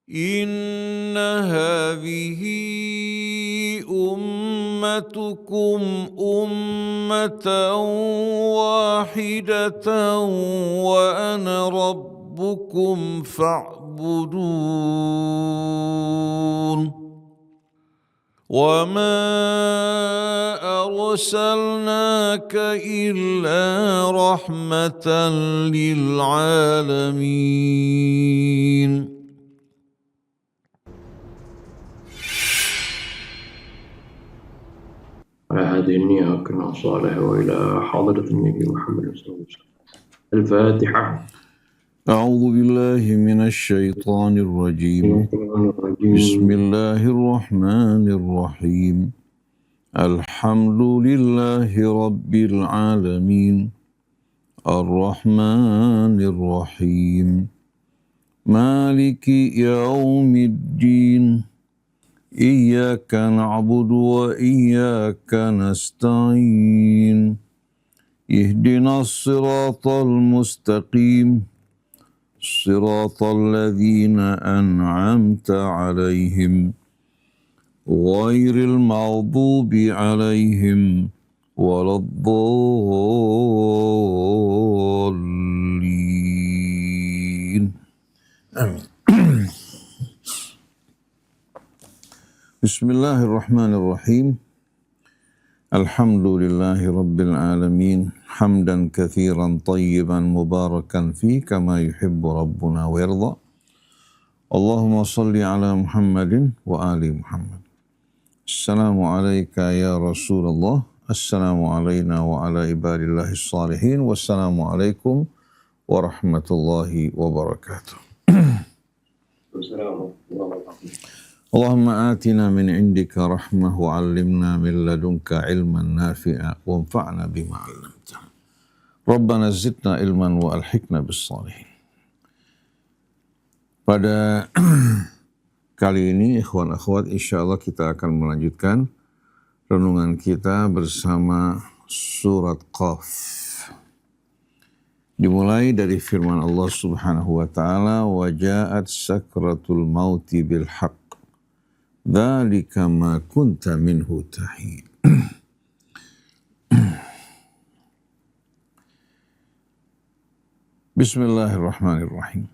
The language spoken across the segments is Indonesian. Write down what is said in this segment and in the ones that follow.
إن هذه أمتكم أمة واحدة وأنا ربكم فاعبدون وما أرسلناك إلا رحمة للعالمين. على هذه النية وكنا صالح وإلى حضرة النبي محمد صلى الله عليه وسلم. الفاتحة. أعوذ بالله من الشيطان الرجيم. بسم الله الرحمن الرحيم. الحمد لله رب العالمين الرحمن الرحيم مالك يوم الدين إياك نعبد وإياك نستعين اهدنا الصراط المستقيم صراط الذين أنعمت عليهم غير المغضوب عليهم ولا الضالين آمين. بسم الله الرحمن الرحيم. الحمد لله رب العالمين حمدا كثيرا طيبا مباركا فيه كما يحب ربنا ويرضى. اللهم صل على محمد وآل محمد. السلام عليك يا رسول الله. السلام علينا وعلى عباد الله الصالحين. والسلام عليكم ورحمة الله وبركاته. اللهم آتنا من عندك رحمة وعلمنا من لدنك علما نافعا وانفعنا بما علمتنا. ربنا زدنا علما وألحقنا بالصالحين. Pada kali ini ikhwan akhwat, insyaallah kita akan melanjutkan renungan kita bersama surat Qaf. Dimulai dari firman Allah Subhanahu wa taala, wa ja'at sakratul mauti bil haqq dzalika ma kunta minhu tahid. Bismillahirrahmanirrahim.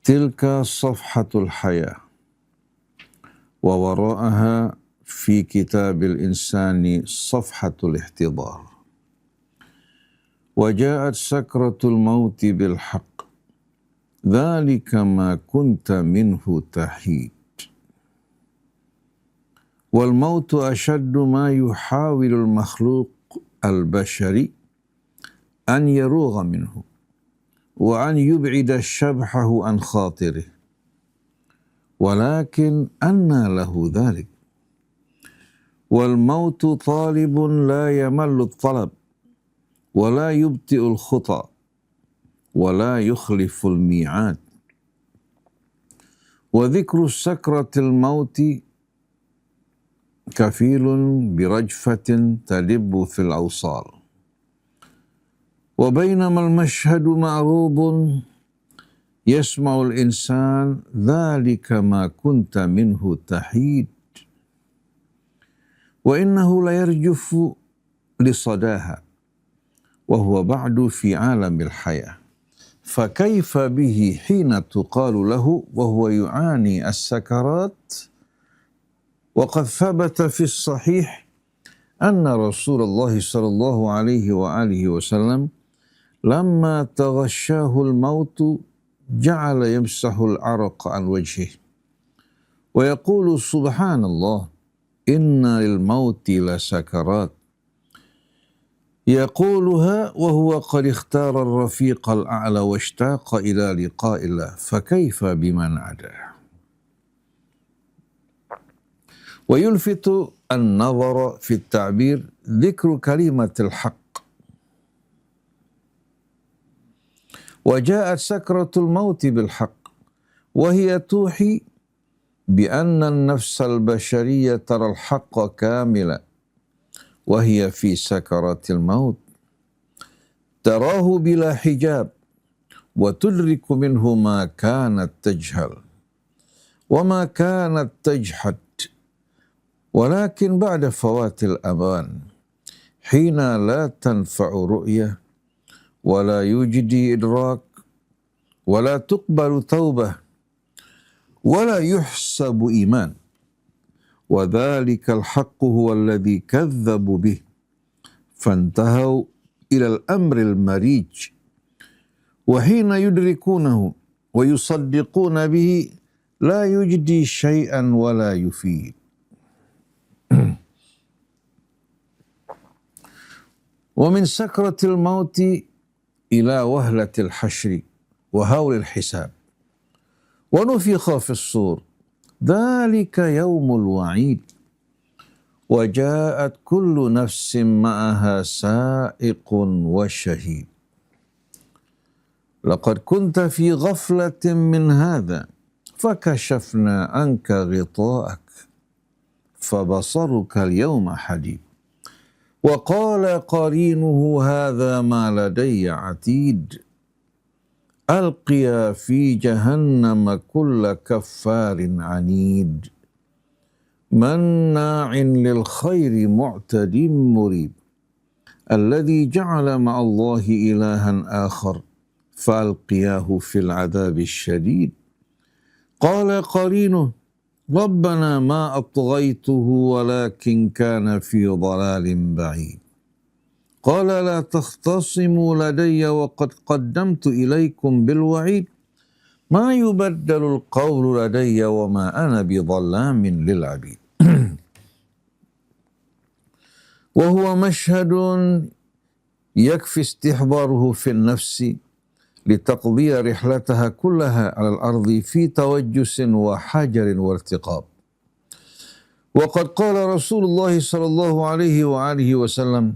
Tilka safhatul haya wa wara'aha fi kitabil insani safhatul ihtidar. Wa ja'at sakratul mauti bil haqq dzalika ma kunta minhu tahid. Wal mautu ashaddu ma yuhawilul makhluq al-bashari an yarugha minhu wa an yub'ida syabhahu an khatirih. Walakin anna lahu dhalik. Wal mautu talibun la yamallu talab wa la yubti'ul khuta wa la yukhliful mi'ad. Wa dhikru sakratil mauti kafilun birajfatin tadibbu fil awsal. وبينما المشهد معروض يسمع الإنسان ذلك ما كنت منه تحيد وإنه ليرجف لصداها وهو بعد في عالم الحياة فكيف به حين تقال له وهو يعاني السكرات وقد ثبت في الصحيح أن رسول الله صلى الله عليه وآله وسلم لما تغشاه الموت جعل يمسح العرق عن وجهه ويقول سبحان الله إن للموت لسكرات يقولها وهو قد اختار الرفيق الأعلى واشتاق إلى لقاء الله فكيف بمن عداه. ويلفت النظر في التعبير ذكر كلمة الحق. وجاءت سكرة الموت بالحق وهي توحي بأن النفس البشرية ترى الحق كاملا وهي في سكرة الموت تراه بلا حجاب وتدرك منه ما كانت تجهل وما كانت تجحد ولكن بعد فوات الأمان حين لا تنفع رؤية ولا يجدي إدراك ولا تقبل توبة ولا يحسب إيمان، وذلك الحق هو الذي كذبوا به فانتهوا إلى الأمر المريج، وحين يدركونه ويصدقون به لا يجدي شيئا ولا يفيد. ومن سكرة الموت إلى وهلة الحشر وهول الحساب ونفخ في الصور ذلك يوم الوعيد، وجاءت كل نفس معها سائق وشهيد. لقد كنت في غفلة من هذا فكشفنا عنك غطاءك فبصرك اليوم حديد. وقال قرينه هذا ما لدي عتيد. ألقيا في جهنم كل كفار عنيد مناع للخير معتد مريب الذي جعل مع الله إلها آخر فألقياه في العذاب الشديد. قال قرينه ربنا ما أطغيته ولكن كان في ضلال بعيد. قال لا تختصموا لدي وقد قدمت إليكم بالوعيد ما يبدل القول لدي وما أنا بظلام للعبيد. وهو مشهد يكفي استحضاره في النفس لتقضي رحلتها كلها على الأرض في توجس وحجر وارتقاب. وقد قال رسول الله صلى الله عليه وآله وسلم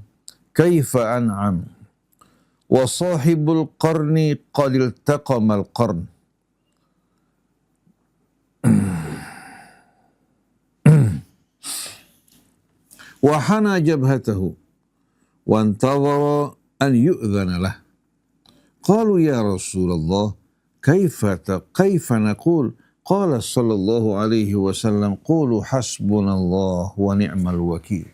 كيف أنعم وصاحب القرن قد التقم القرن. وحنى جبهته وانتظر أن يؤذن له. قالوا يا رسول الله كيف نقول؟ قال صلى الله عليه وسلم قولوا حسبنا الله ونعم الوكيل.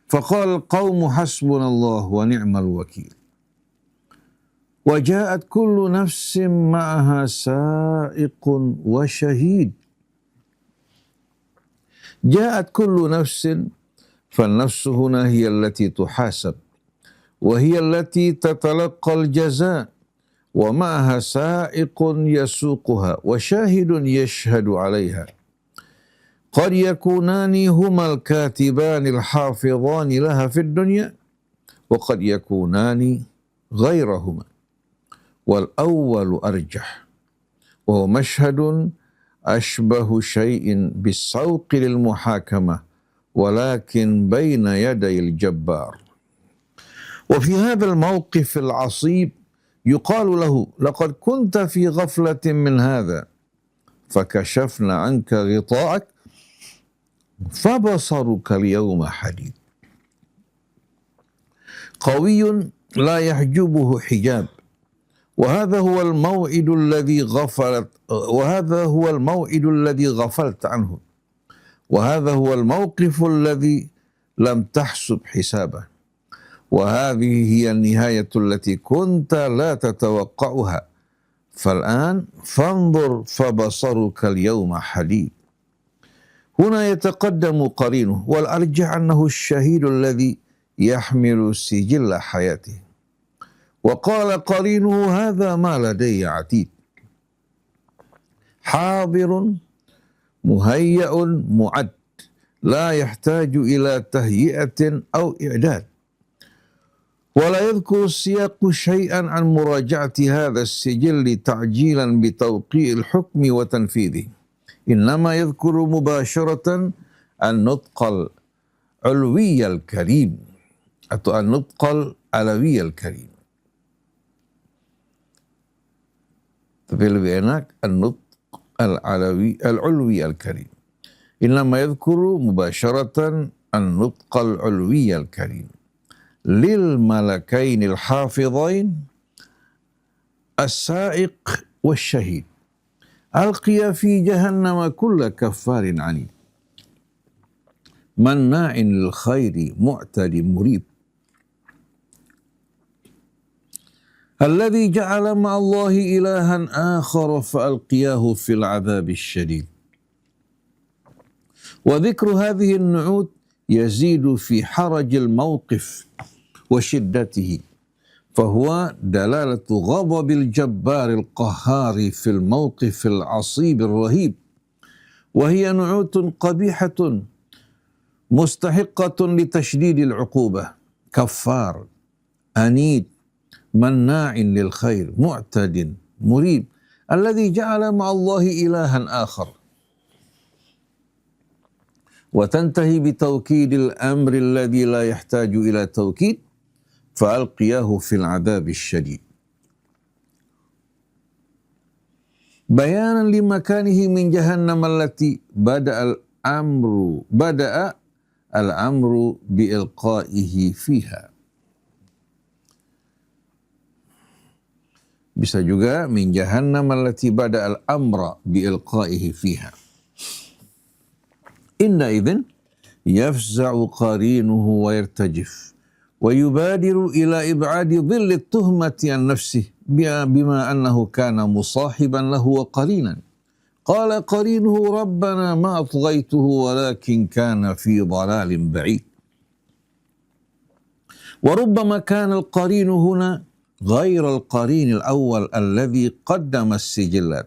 فقال القوم حسبنا الله ونعم الوكيل. وجاءت كل نفس معها سائق وشهيد. جاءت كل نفس، فالنفس هنا هي التي تحاسب وهي التي تتلقى الجزاء، ومعها سائق يسوقها وشاهد يشهد عليها. قد يكونان هما الكاتبان الحافظان لها في الدنيا وقد يكونان غيرهما، والأول أرجح، وهو مشهد أشبه شيء بالسوق للمحاكمة ولكن بين يدي الجبار. وفي هذا الموقف العصيب يقال له لقد كنت في غفلة من هذا فكشفنا عنك غطاءك فبصرك اليوم حديد. قوي لا يحجبه حجاب، وهذا هو الموعد الذي غفلت عنه، وهذا هو الموقف الذي لم تحسب حسابه، وهذه هي النهاية التي كنت لا تتوقعها. فالآن فانظر فبصرك اليوم حديد. هنا يتقدم قرينه، والأرجح أنه الشهيد الذي يحمل سجل حياته. وقال قرينه هذا ما لدي عتيد. حاضر مهيأ معد لا يحتاج إلى تهيئة أو إعداد. ولا يذكر السياق شيئا عن مراجعة هذا السجل تعجيلا بتوقيع الحكم وتنفيذه، إنما يذكر مباشرة النطق العلوي الكريم atau النطق العلوي الكريم. Tapi lebih enak النطق العلوي الكريم. إنما يذكر مباشرة النطق العلوي الكريم للملكين الحافظين السائق والشهيد alqiya fi jahannama kulla kaffarin anid manna'in lil khairi mu'tadi murib alladhi ja'ala ma'allahi ilahan akhar fa'alqiyahu fil 'adzabish syadid. Wa dhikru hadhihi an-nu'ud yazidu fi harajil mawqif wa shiddatihi fahuwa dalalatu ghadabil jabbaril qahhari fil mawqifil 'asibir rahib wa hiya nu'utun qabihatun mustahiqqatun li tashdidil 'uqubah kaffar anid manna'in lil khair mu'tadin murib alladhi ja'ala ma'allahi ilahan akhar wa tantahi bitawkidil amri alladhi la yahtaju ila tawkid fa'alqiyahu fil 'adzabish syadid bayanan limakanihi min jahannam allati bada'a al-amru biilqaihi fiha. Bisa juga min jahannam allati bada al-amra biilqaihi fiha. Inna idhin yafza'u qarinuhu wa yartajif wa yubadiru ila ib'adi dhilli tuhmati an nafsih bima annahu kana musahiban lahu wa qarinan. Qala qarinuhu rabbana ma atghaytuhu walakin kana fi dhalalin ba'id. Wa rubbama kana al-qarinu huna غير القرين الأول الذي قدم السجلات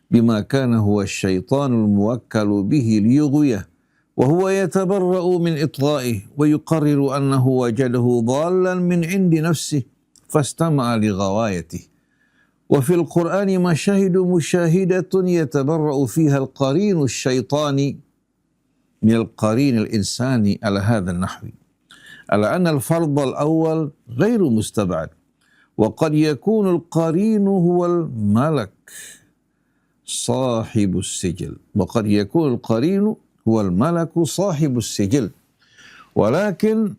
بما كان هو الشيطان الموكل به ليغويه وهو يتبرأ من إطغائه ويقرر أنه وجده ضالا من عند نفسه فاستمع لغوايته وفي القرآن مشاهدة يتبرأ فيها القرين الشيطاني من القرين الإنساني على هذا النحو على أن الفرض الأول غير مستبعد وقد يكون القرين هو الملك صاحب السجل وقد يكون القرين هو الملك صاحب السجل ولكن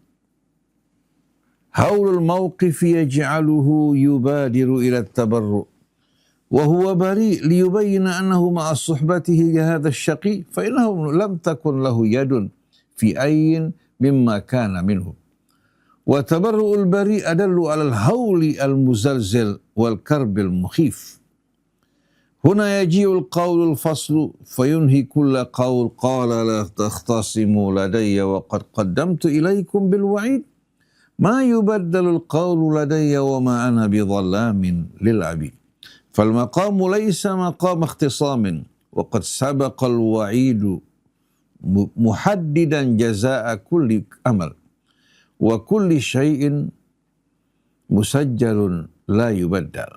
هول الموقف يجعله يبادر إلى التبرؤ وهو بريء ليبين أنه مع صحبته لهذا الشقي فإنه لم تكن له يد في أي مما كان منه وتبرؤ البريء أدل على الهول المزلزل والكرب المخيف. هنا يجيء القول الفصل فينهي كل قول قال لا تختصموا لدي وقد قدمت إليكم بالوعيد ما يبدل القول لدي وما أنا بظلام للعبيد. فالمقام ليس مقام اختصام وقد سبق الوعيد محددا جزاء كل أمل وكل شيء مسجل لا يبدل.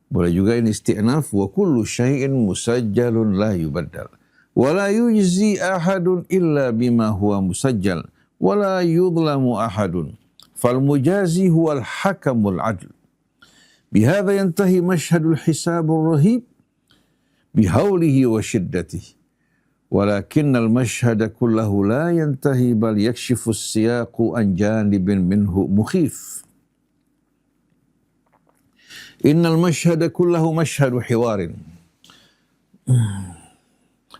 Boleh juga ini isti'naf wa kullu syai'in musajjalun la yubaddal wa la yujzi ahadun illa bima huwa musajjal wa la yudlamu ahadun fal mujazi huwa al hakamul adl. Bihadza yantahi mashhadul hisabur rahib bihaulihi wa shiddatihi ولكن المشهد كله لا ينتهي بل يكشف السياق عن جانب منه مخيف. إن المشهد كله مشهد حوار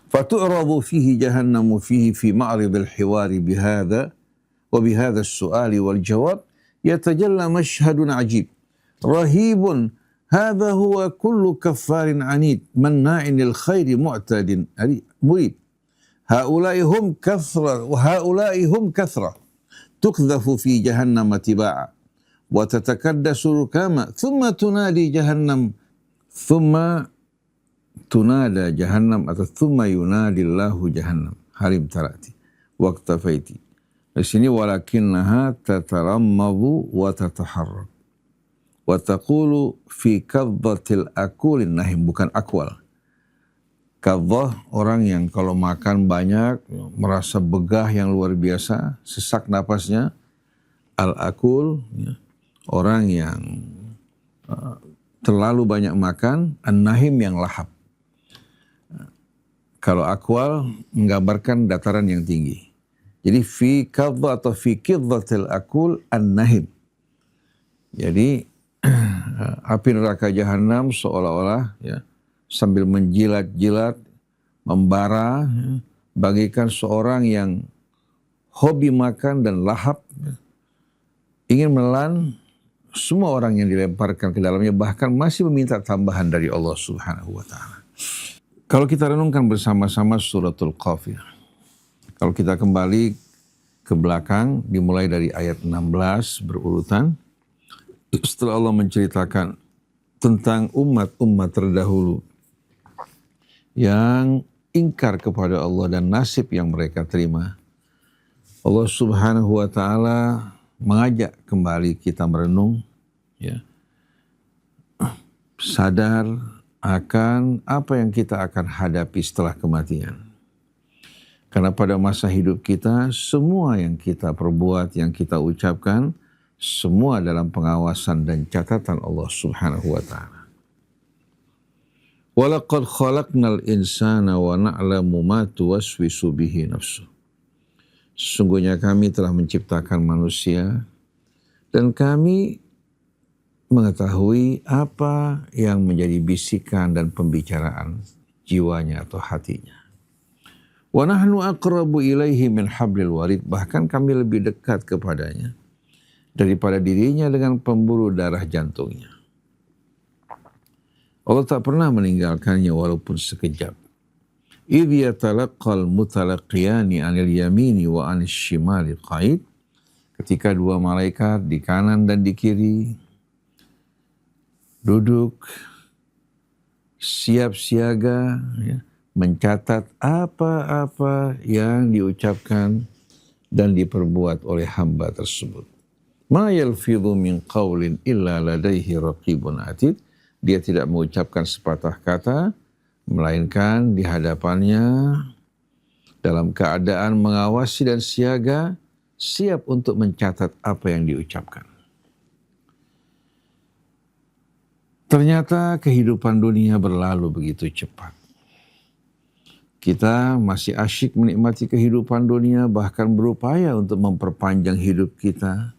فتعرض فيه جهنم فيه في معرض الحوار بهذا وبهذا السؤال والجواب يتجلى مشهد عجيب رهيب هذا هو كل كفار عنيد مناع للخير معتد مريب. هؤلاء هم كثرة تقذف في جهنم تباعا وتتكدس ركاما ثم تنادي جهنم ثم ينادي الله جهنم هل امتلأت واكتفيت. Di sini walakinnaha tatarammadhu wa tataharrak wa taqulu fi kadhatil akulin nahim, bukan akwal. Kadhah orang yang kalau makan banyak merasa begah yang luar biasa, sesak napasnya. Al-akul orang yang terlalu banyak makan. An-nahim yang lahap. Kalau akwal menggambarkan dataran yang tinggi. Jadi fi kadha atau fi kidhatil akul an-nahim. Jadi api neraka jahanam seolah-olah ya sambil menjilat-jilat, membara, bagaikan seorang yang hobi makan dan lahap, ingin menelan semua orang yang dilemparkan ke dalamnya, bahkan masih meminta tambahan dari Allah Subhanahu wa Ta'ala. Kalau kita renungkan bersama-sama suratul Qaf, kalau kita kembali ke belakang, dimulai dari ayat 16 berurutan, setelah Allah menceritakan tentang umat-umat terdahulu yang ingkar kepada Allah dan nasib yang mereka terima, Allah Subhanahu wa Ta'ala mengajak kembali kita merenung, ya, sadar akan apa yang kita akan hadapi setelah kematian. Karena pada masa hidup kita, semua yang kita perbuat, yang kita ucapkan, semua dalam pengawasan dan catatan Allah Subhanahu wa Ta'ala. Walaqad khalaqnal insana wa na'lamu ma tuwaswisu bihi nafsuh. Sesungguhnya kami telah menciptakan manusia dan kami mengetahui apa yang menjadi bisikan dan pembicaraan jiwanya atau hatinya. Wa nahnu aqrabu ilaihi min hablil warid. Bahkan kami lebih dekat kepadanya daripada dirinya dengan pembuluh darah jantungnya. Allah tak pernah meninggalkannya walaupun sekejap. Idh yatalaqqal mutalaqiyani 'anil yamini wa 'anil shimali qa'id. Ketika dua malaikat di kanan dan di kiri duduk siap siaga, ya, mencatat apa-apa yang diucapkan dan diperbuat oleh hamba tersebut. Ma yalfidhu min qawlin illa ladaihi raqibun atid. Dia tidak mengucapkan sepatah kata, melainkan di hadapannya dalam keadaan mengawasi dan siaga, siap untuk mencatat apa yang diucapkan. Ternyata kehidupan dunia berlalu begitu cepat. Kita masih asyik menikmati kehidupan dunia, bahkan berupaya untuk memperpanjang hidup kita.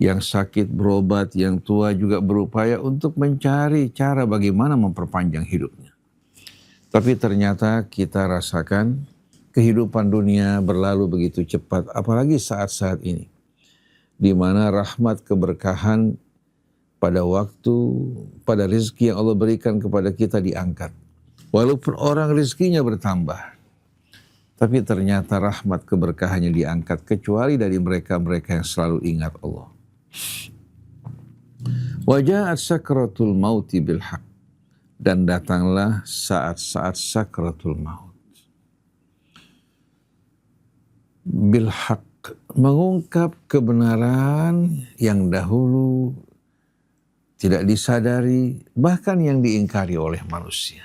Yang sakit berobat, yang tua juga berupaya untuk mencari cara bagaimana memperpanjang hidupnya. Tapi ternyata kita rasakan kehidupan dunia berlalu begitu cepat, apalagi saat-saat ini, di mana rahmat keberkahan pada waktu, pada rezeki yang Allah berikan kepada kita diangkat. Walaupun orang rezekinya bertambah, tapi ternyata rahmat keberkahannya diangkat, kecuali dari mereka-mereka yang selalu ingat Allah. Waja'at sakratul mauti bil haq. Dan datanglah saat-saat sakratul maut. Bil haq, mengungkap kebenaran yang dahulu tidak disadari, bahkan yang diingkari oleh manusia.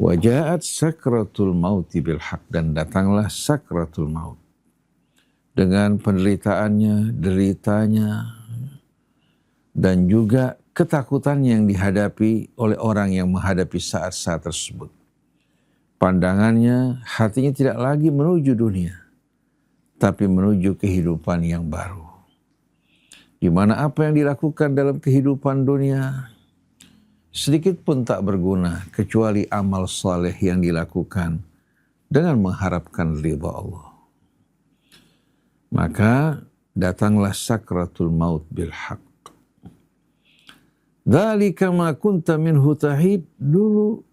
Waja'at sakratul mauti bil haq. Dan datanglah sakratul maut dengan penderitaannya, deritanya, dan juga ketakutan yang dihadapi oleh orang yang menghadapi saat-saat tersebut. Pandangannya, hatinya tidak lagi menuju dunia, tapi menuju kehidupan yang baru. Di mana apa yang dilakukan dalam kehidupan dunia sedikit pun tak berguna, kecuali amal saleh yang dilakukan dengan mengharapkan ridha Allah. Maka datanglah sakratul maut bil haq. Dzalika ma kunta minhu tahid. Dulu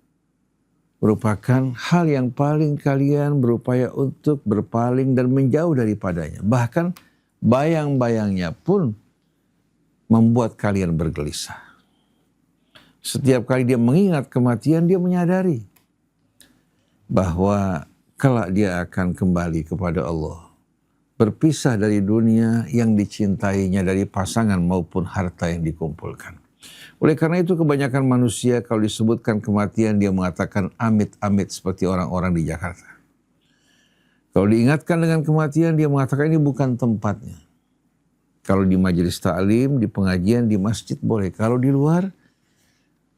merupakan hal yang paling kalian berupaya untuk berpaling dan menjauh daripadanya. Bahkan bayang-bayangnya pun membuat kalian bergelisah. Setiap kali dia mengingat kematian, dia menyadari bahwa kelak dia akan kembali kepada Allah. Berpisah dari dunia yang dicintainya, dari pasangan maupun harta yang dikumpulkan. Oleh karena itu kebanyakan manusia kalau disebutkan kematian dia mengatakan amit-amit seperti orang-orang di Jakarta. Kalau diingatkan dengan kematian dia mengatakan ini bukan tempatnya. Kalau di majelis ta'lim, di pengajian, di masjid boleh. Kalau di luar,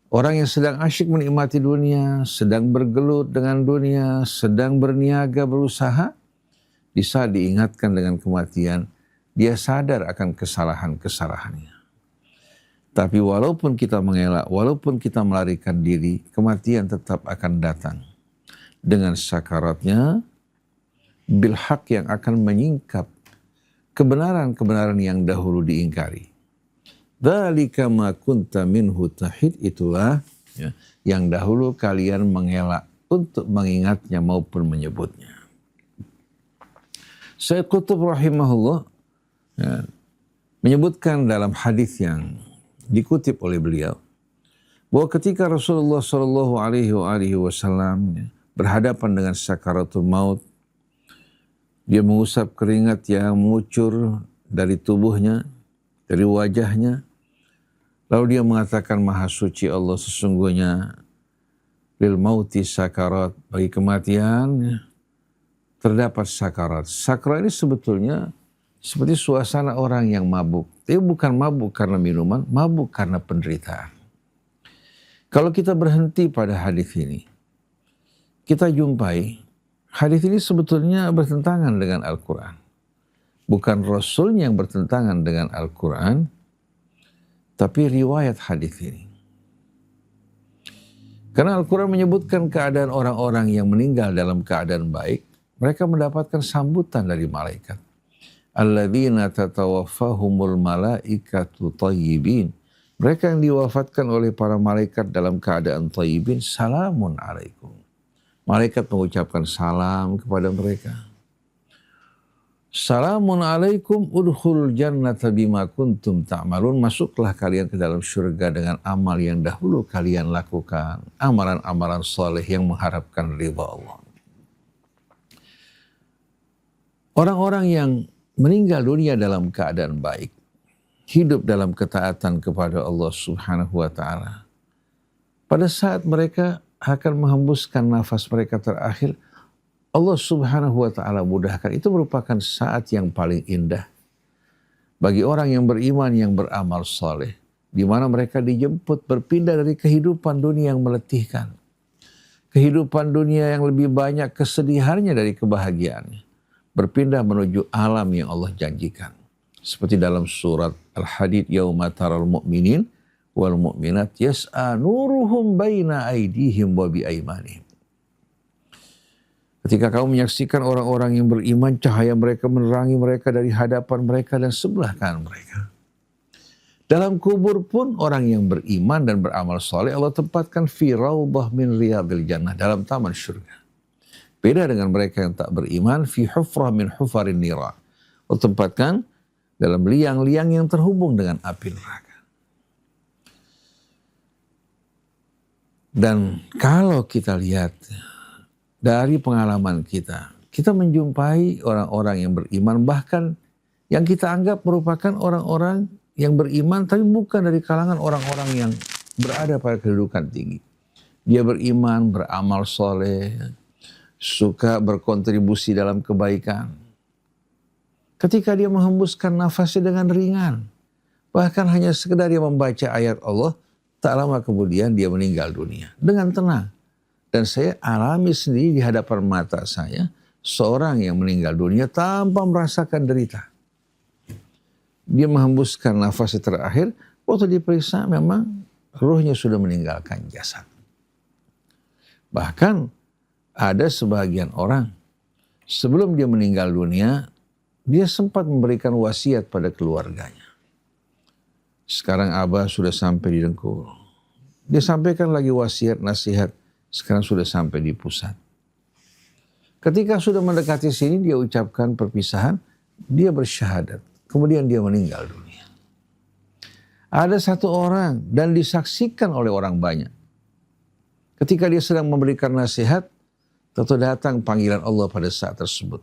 orang yang sedang asyik menikmati dunia, sedang bergelut dengan dunia, sedang berniaga, berusaha, di saat diingatkan dengan kematian, dia sadar akan kesalahan-kesalahannya. Tapi walaupun kita mengelak, walaupun kita melarikan diri, kematian tetap akan datang. Dengan sakaratnya, bilhaq yang akan menyingkap kebenaran-kebenaran yang dahulu diingkari. Dzalika ma kunta minhu tahid, itulah ya, yang dahulu kalian mengelak untuk mengingatnya maupun menyebutnya. Syekh Qutb rahimahullah ya, menyebutkan dalam hadis yang dikutip oleh beliau bahwa ketika Rasulullah Shallallahu Alaihi Wasallam berhadapan dengan sakaratul maut, dia mengusap keringat yang mengucur dari tubuhnya, dari wajahnya, lalu dia mengatakan, Maha Suci Allah, sesungguhnya lil mauti sakarat, bagi kematian terdapat sakarat. Sakarat ini sebetulnya seperti suasana orang yang mabuk. Tapi bukan mabuk karena minuman, mabuk karena penderitaan. Kalau kita berhenti pada hadis ini, kita jumpai hadis ini sebetulnya bertentangan dengan Al-Quran. Bukan Rasulnya yang bertentangan dengan Al-Quran, tapi riwayat hadis ini. Karena Al-Quran menyebutkan keadaan orang-orang yang meninggal dalam keadaan baik, mereka mendapatkan sambutan dari malaikat. Alladzina tatawaffahumul malaikatu thayyibin. Mereka yang diwafatkan oleh para malaikat dalam keadaan thayyibin, salamun alaikum. Malaikat mengucapkan salam kepada mereka. Salamun alaikum udkhulul jannata bima kuntum ta'malun. Masuklah kalian ke dalam surga dengan amal yang dahulu kalian lakukan. Amalan-amalan soleh yang mengharapkan ridha Allah. Orang-orang yang meninggal dunia dalam keadaan baik, hidup dalam ketaatan kepada Allah Subhanahu wa Ta'ala, pada saat mereka akan menghembuskan nafas mereka terakhir, Allah Subhanahu wa Ta'ala mudahkan. Itu merupakan saat yang paling indah bagi orang yang beriman, yang beramal soleh, di mana mereka dijemput berpindah dari kehidupan dunia yang meletihkan, kehidupan dunia yang lebih banyak kesedihannya dari kebahagiaannya, berpindah menuju alam yang Allah janjikan. Seperti dalam surat Al-Hadid, yauma taral mu'minin wal mu'minat yas'a nuruhum baina aydihim wa bi aymanihim. Ketika kamu menyaksikan orang-orang yang beriman, cahaya mereka menerangi mereka dari hadapan mereka dan sebelah kanan mereka. Dalam kubur pun orang yang beriman dan beramal soleh Allah tempatkan fi raudhah min riyadil jannah, dalam taman surga. Beda dengan mereka yang tak beriman, fi hufrah min hufarin nira. Allah tempatkan dalam liang-liang yang terhubung dengan api neraka. Dan kalau kita lihat dari pengalaman kita, kita menjumpai orang-orang yang beriman, bahkan yang kita anggap merupakan orang-orang yang beriman, tapi bukan dari kalangan orang-orang yang berada pada kedudukan tinggi. Dia beriman, beramal soleh, suka berkontribusi dalam kebaikan. Ketika dia menghembuskan nafasnya dengan ringan, bahkan hanya sekedar dia membaca ayat Allah, tak lama kemudian dia meninggal dunia dengan tenang. Dan saya alami sendiri di hadapan mata saya, seorang yang meninggal dunia tanpa merasakan derita. Dia menghembuskan nafasnya terakhir, waktu diperiksa memang ruhnya sudah meninggalkan jasad. Bahkan ada sebagian orang, sebelum dia meninggal dunia, dia sempat memberikan wasiat pada keluarganya. Sekarang Abah sudah sampai di Dengkul. Dia sampaikan lagi wasiat, nasihat, sekarang sudah sampai di pusat. Ketika sudah mendekati sini, dia ucapkan perpisahan, dia bersyahadat. Kemudian dia meninggal dunia. Ada satu orang dan disaksikan oleh orang banyak. Ketika dia sedang memberikan nasihat, tentu datang panggilan Allah pada saat tersebut.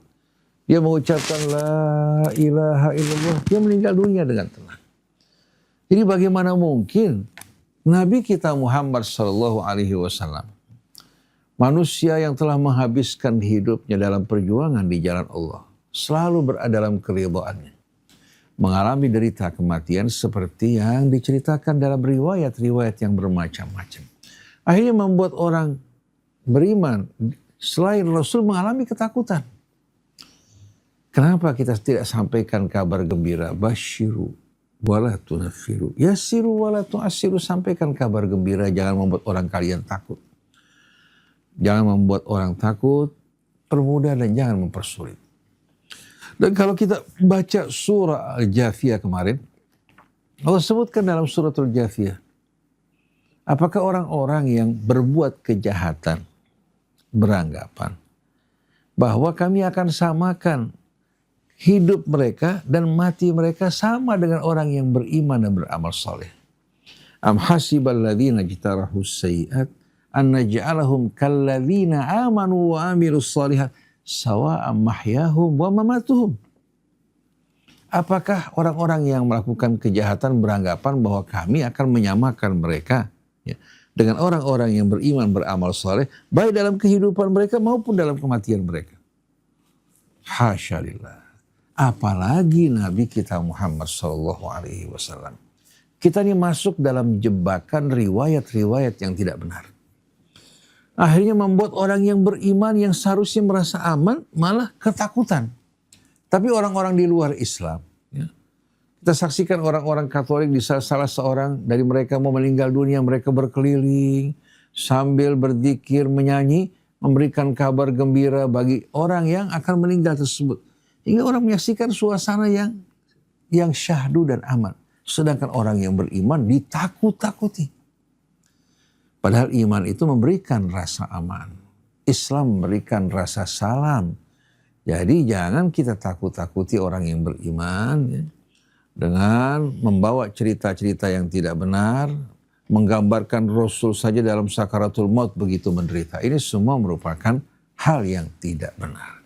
Dia mengucapkan la ilaha illallah, dia meninggal dunia dengan tenang. Jadi bagaimana mungkin Nabi kita Muhammad sallallahu alaihi wasallam, manusia yang telah menghabiskan hidupnya dalam perjuangan di jalan Allah, selalu berada dalam keridhaannya, mengalami derita kematian seperti yang diceritakan dalam riwayat-riwayat yang bermacam-macam. Akhirnya membuat orang beriman selain Rasul mengalami ketakutan. Kenapa kita tidak sampaikan kabar gembira? Basyiru. wala tunaffiru. Yassiru wala tu'assiru. Sampaikan kabar gembira, jangan membuat orang kalian takut. Jangan membuat orang takut, permudah dan jangan mempersulit. Dan kalau kita baca surah Al-Jathiyah kemarin, Allah sebutkan dalam surah Al-Jathiyah, apakah orang-orang yang berbuat kejahatan beranggapan bahwa kami akan samakan hidup mereka dan mati mereka sama dengan orang yang beriman dan beramal soleh. Am hasibal ladzina jtarahus sayyi'at an naj'alahum kalladzina amanu wa amilus shalihat sawa'am mahyahum wa mamatuhum. Apakah orang-orang yang melakukan kejahatan beranggapan bahwa kami akan menyamakan mereka dengan orang-orang yang beriman beramal soleh baik dalam kehidupan mereka maupun dalam kematian mereka? Hasya lillah. Apalagi Nabi kita Muhammad SAW. Kita ini masuk dalam jebakan riwayat-riwayat yang tidak benar. Akhirnya membuat orang yang beriman yang seharusnya merasa aman malah ketakutan. Tapi orang-orang di luar Islam, kita saksikan orang-orang Katolik di salah seorang dari mereka mau meninggal dunia, mereka berkeliling sambil berzikir, menyanyi, memberikan kabar gembira bagi orang yang akan meninggal tersebut. Hingga orang menyaksikan suasana yang syahdu dan aman. Sedangkan orang yang beriman ditakut-takuti. Padahal iman itu memberikan rasa aman. Islam memberikan rasa salam. Jadi jangan kita takut-takuti orang yang beriman dengan membawa cerita-cerita yang tidak benar, menggambarkan Rasul saja dalam sakaratul maut begitu menderita. Ini semua merupakan hal yang tidak benar.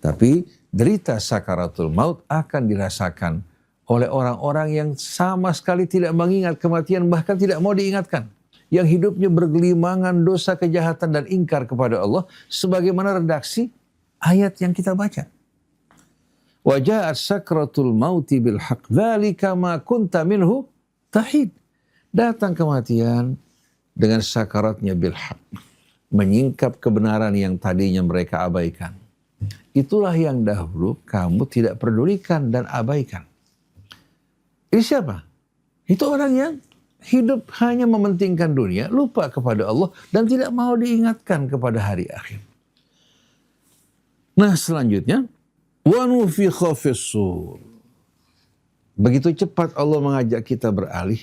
Tapi derita sakaratul maut akan dirasakan oleh orang-orang yang sama sekali tidak mengingat kematian, bahkan tidak mau diingatkan. Yang hidupnya bergelimangan dosa, kejahatan dan ingkar kepada Allah. Sebagaimana redaksi ayat yang kita baca. Waja'at sakratul mauti bil haq. Dzalika ma kunta minhu tahid. Datang kematian dengan sakaratnya bil haq. Menyingkap kebenaran yang tadinya mereka abaikan. Itulah yang dahulu kamu tidak pedulikan dan abaikan. Ini siapa? Itu orang yang hidup hanya mementingkan dunia, lupa kepada Allah dan tidak mau diingatkan kepada hari akhir. Nah selanjutnya, wa nufikha fis-sur. Begitu cepat Allah mengajak kita beralih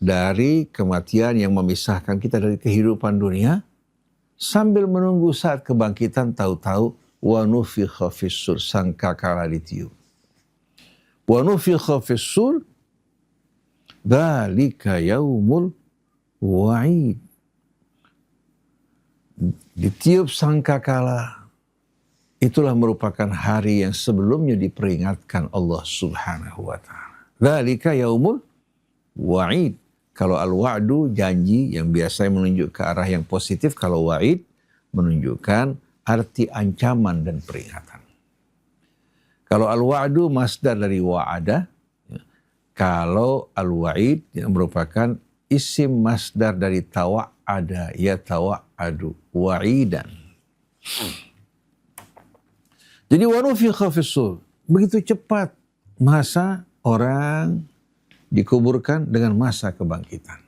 dari kematian yang memisahkan kita dari kehidupan dunia, sambil menunggu saat kebangkitan, tahu-tahu wa nufikha fis-sur, sangkakala ditiup. Wa nufikha fis-sur, dzalika yaumul wa'id. Ditiup sangkakala, itulah merupakan hari yang sebelumnya diperingatkan Allah Subhanahu wa taala. Dzalika yaumul wa'id. Kalau al-wa'du janji yang biasanya menunjuk ke arah yang positif, kalau wa'id menunjukkan arti ancaman dan peringatan. Kalau al-wa'du masdar dari wa'ada, kalau al-wa'id yang merupakan isim masdar dari tawa'ada, ya tawa'adu, wa'idan. Jadi wa nufikha fis-sur, begitu cepat masa orang dikuburkan dengan masa kebangkitan.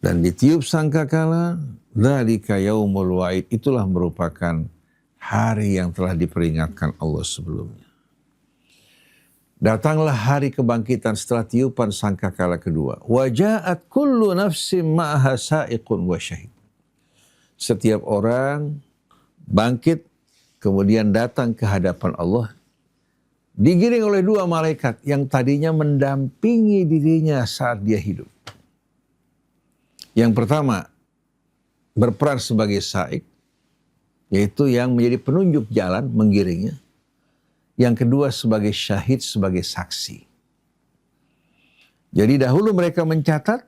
Dan ditiup sangkakala, dzalika yaumul wa'id, itulah merupakan hari yang telah diperingatkan Allah sebelumnya. Datanglah hari kebangkitan setelah tiupan sangkakala kedua. Waja'at kullu nafsin ma'aha sa'iqun wa syahid. Setiap orang bangkit, kemudian datang ke hadapan Allah, digiring oleh dua malaikat yang tadinya mendampingi dirinya saat dia hidup. Yang pertama, berperan sebagai sa'iq, yaitu yang menjadi penunjuk jalan, menggiringnya. Yang kedua sebagai syahid, sebagai saksi. Jadi dahulu mereka mencatat,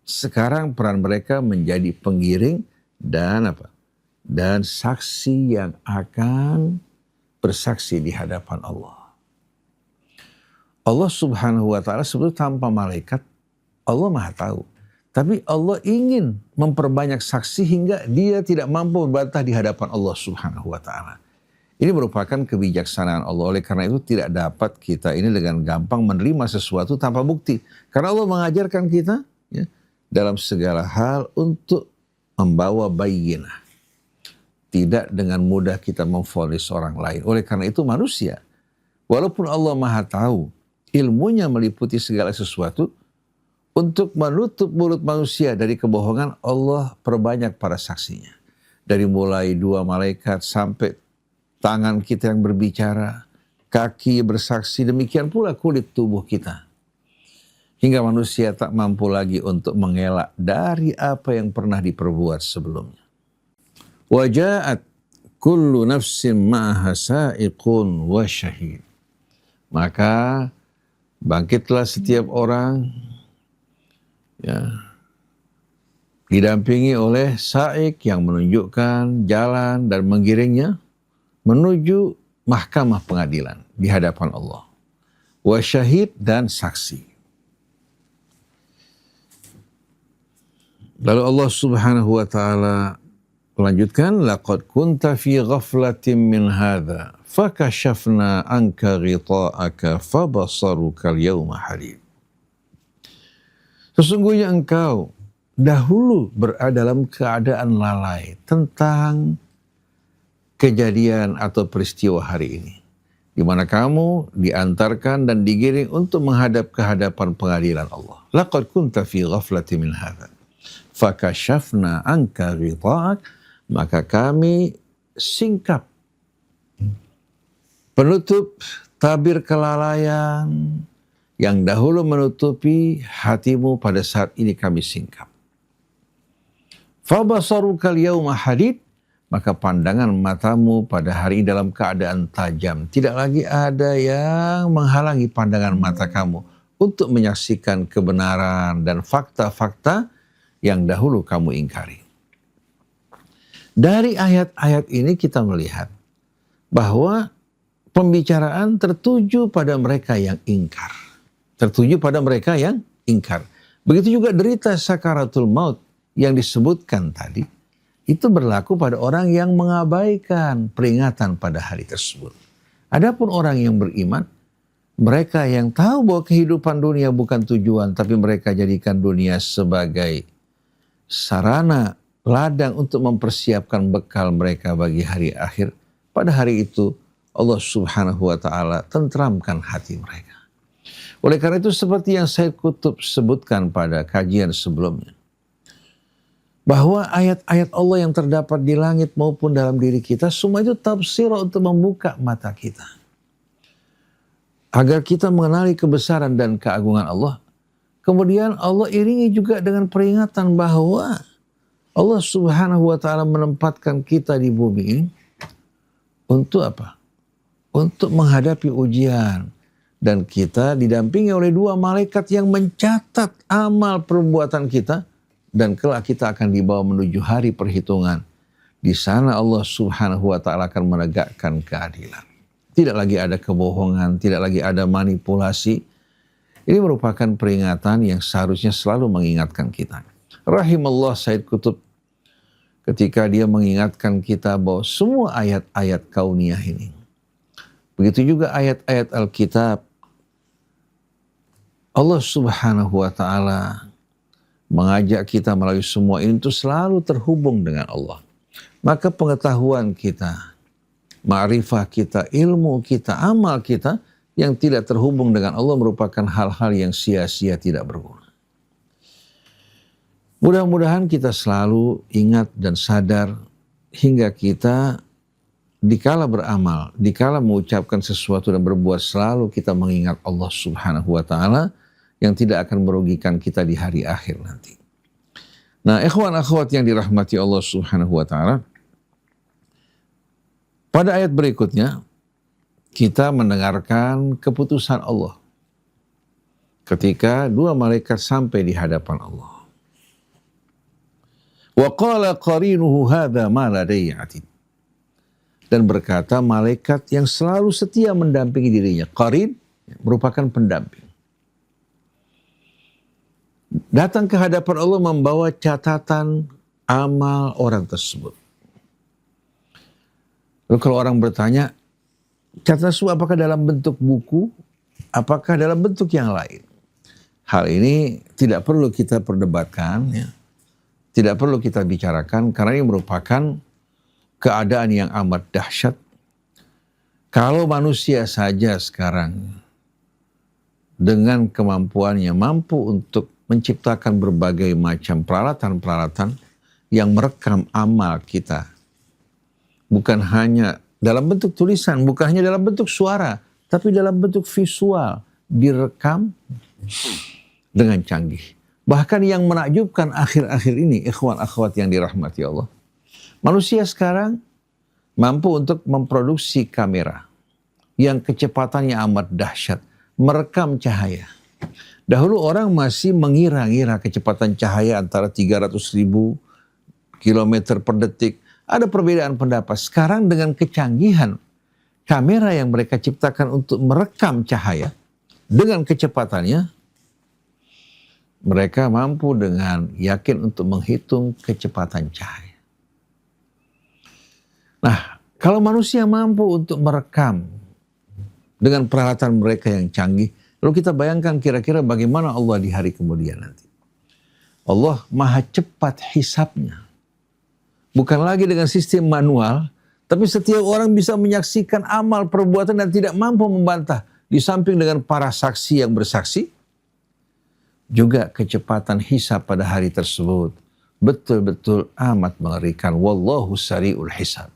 sekarang peran mereka menjadi penggiring dan apa? Dan saksi yang akan bersaksi di hadapan Allah. Allah Subhanahu wa taala sebetulnya tanpa malaikat, Allah Maha tahu. Tapi Allah ingin memperbanyak saksi hingga dia tidak mampu berbantah di hadapan Allah Subhanahu wa taala. Ini merupakan kebijaksanaan Allah. Oleh karena itu tidak dapat kita ini dengan gampang menerima sesuatu tanpa bukti. Karena Allah mengajarkan kita ya, dalam segala hal untuk membawa bayyinah. Tidak dengan mudah kita memvonis orang lain. Oleh karena itu manusia, walaupun Allah Maha Tahu, ilmunya meliputi segala sesuatu, untuk menutup mulut manusia dari kebohongan, Allah perbanyak para saksinya. Dari mulai 2 malaikat sampai tangan kita yang berbicara, kaki bersaksi, demikian pula kulit tubuh kita. Hingga manusia tak mampu lagi untuk mengelak dari apa yang pernah diperbuat sebelumnya. Waja'at kullu nafsin ma'aha sa'iqun wa syahid. Maka bangkitlah setiap orang ya, didampingi oleh sa'iq yang menunjukkan jalan dan menggiringnya menuju mahkamah pengadilan di hadapan Allah. Wa syahid dan saksi. Lalu Allah Subhanahu wa taala melanjutkan, laqad kunta fi ghaflatin min hadza fakashafna anka ghita'aka fabasaruka al-yawma hadid. Sesungguhnya engkau dahulu berada dalam keadaan lalai tentang kejadian atau peristiwa hari ini, di mana kamu diantarkan dan digiring untuk menghadap ke hadapan pengadilan Allah. Laqad kunta fi ghaflatin min hadza fakashafna anka ghita'ak, maka kami singkap penutup tabir kelalaian yang dahulu menutupi hatimu, pada saat ini kami singkap. Fabasarukal yauma hadid, maka pandangan matamu pada hari ini dalam keadaan tajam. Tidak lagi ada yang menghalangi pandangan mata kamu untuk menyaksikan kebenaran dan fakta-fakta yang dahulu kamu ingkari. Dari ayat-ayat ini kita melihat bahwa pembicaraan tertuju pada mereka yang ingkar. Tertuju pada mereka yang ingkar. Begitu juga derita sakaratul maut yang disebutkan tadi, itu berlaku pada orang yang mengabaikan peringatan pada hari tersebut. Adapun orang yang beriman, mereka yang tahu bahwa kehidupan dunia bukan tujuan, tapi mereka jadikan dunia sebagai sarana, ladang untuk mempersiapkan bekal mereka bagi hari akhir. Pada hari itu Allah Subhanahu wa taala tentramkan hati mereka. Oleh karena itu seperti yang Sayyid Qutb sebutkan pada kajian sebelumnya, bahwa ayat-ayat Allah yang terdapat di langit maupun dalam diri kita, semua itu tafsir untuk membuka mata kita, agar kita mengenali kebesaran dan keagungan Allah. Kemudian Allah iringi juga dengan peringatan bahwa Allah Subhanahu wa taala menempatkan kita di bumi ini untuk apa? Untuk menghadapi ujian. Dan kita didampingi oleh 2 malaikat yang mencatat amal perbuatan kita. Dan kelak kita akan dibawa menuju hari perhitungan. Di sana Allah Subhanahu wa taala akan menegakkan keadilan. Tidak lagi ada kebohongan, tidak lagi ada manipulasi. Ini merupakan peringatan yang seharusnya selalu mengingatkan kita. Rahimallah Sayyid Qutb ketika dia mengingatkan kita bahwa semua ayat-ayat kauniyah ini, begitu juga ayat-ayat Alkitab, Allah Subhanahu wa taala mengajak kita melalui semua ini untuk selalu terhubung dengan Allah. Maka pengetahuan kita, ma'rifah kita, ilmu kita, amal kita yang tidak terhubung dengan Allah merupakan hal-hal yang sia-sia, tidak berguna. Mudah-mudahan kita selalu ingat dan sadar hingga kita dikala beramal, dikala mengucapkan sesuatu dan berbuat, selalu kita mengingat Allah Subhanahu wa taala yang tidak akan merugikan kita di hari akhir nanti. Nah, ikhwan akhwat yang dirahmati Allah Subhanahu wa taala, pada ayat berikutnya kita mendengarkan keputusan Allah ketika 2 malaikat sampai di hadapan Allah. Wa qala qarinuhu hadza ma ladayya atid. Dan berkata malaikat yang selalu setia mendampingi dirinya, qarin merupakan pendamping, datang ke hadapan Allah membawa catatan amal orang tersebut. Lalu kalau orang bertanya, catatan tersebut apakah dalam bentuk buku, apakah dalam bentuk yang lain? Hal ini tidak perlu kita perdebatkan, ya. Tidak perlu kita bicarakan, karena ini merupakan keadaan yang amat dahsyat. Kalau manusia saja sekarang dengan kemampuannya mampu untuk menciptakan berbagai macam peralatan-peralatan yang merekam amal kita. Bukan hanya dalam bentuk tulisan, bukan hanya dalam bentuk suara, tapi dalam bentuk visual, direkam dengan canggih. Bahkan yang menakjubkan akhir-akhir ini, ikhwan akhwat yang dirahmati Allah, manusia sekarang mampu untuk memproduksi kamera yang kecepatannya amat dahsyat, merekam cahaya. Dahulu orang masih mengira-ngira kecepatan cahaya antara 300.000 kilometer per detik. Ada perbedaan pendapat. Sekarang dengan kecanggihan kamera yang mereka ciptakan untuk merekam cahaya dengan kecepatannya, mereka mampu dengan yakin untuk menghitung kecepatan cahaya. Nah, kalau manusia mampu untuk merekam dengan peralatan mereka yang canggih, lalu kita bayangkan kira-kira bagaimana Allah di hari kemudian nanti. Allah maha cepat hisabnya. Bukan lagi dengan sistem manual, tapi setiap orang bisa menyaksikan amal perbuatan dan tidak mampu membantah. Di samping dengan para saksi yang bersaksi, juga kecepatan hisab pada hari tersebut betul-betul amat mengerikan. Wallahu sari'ul hisab.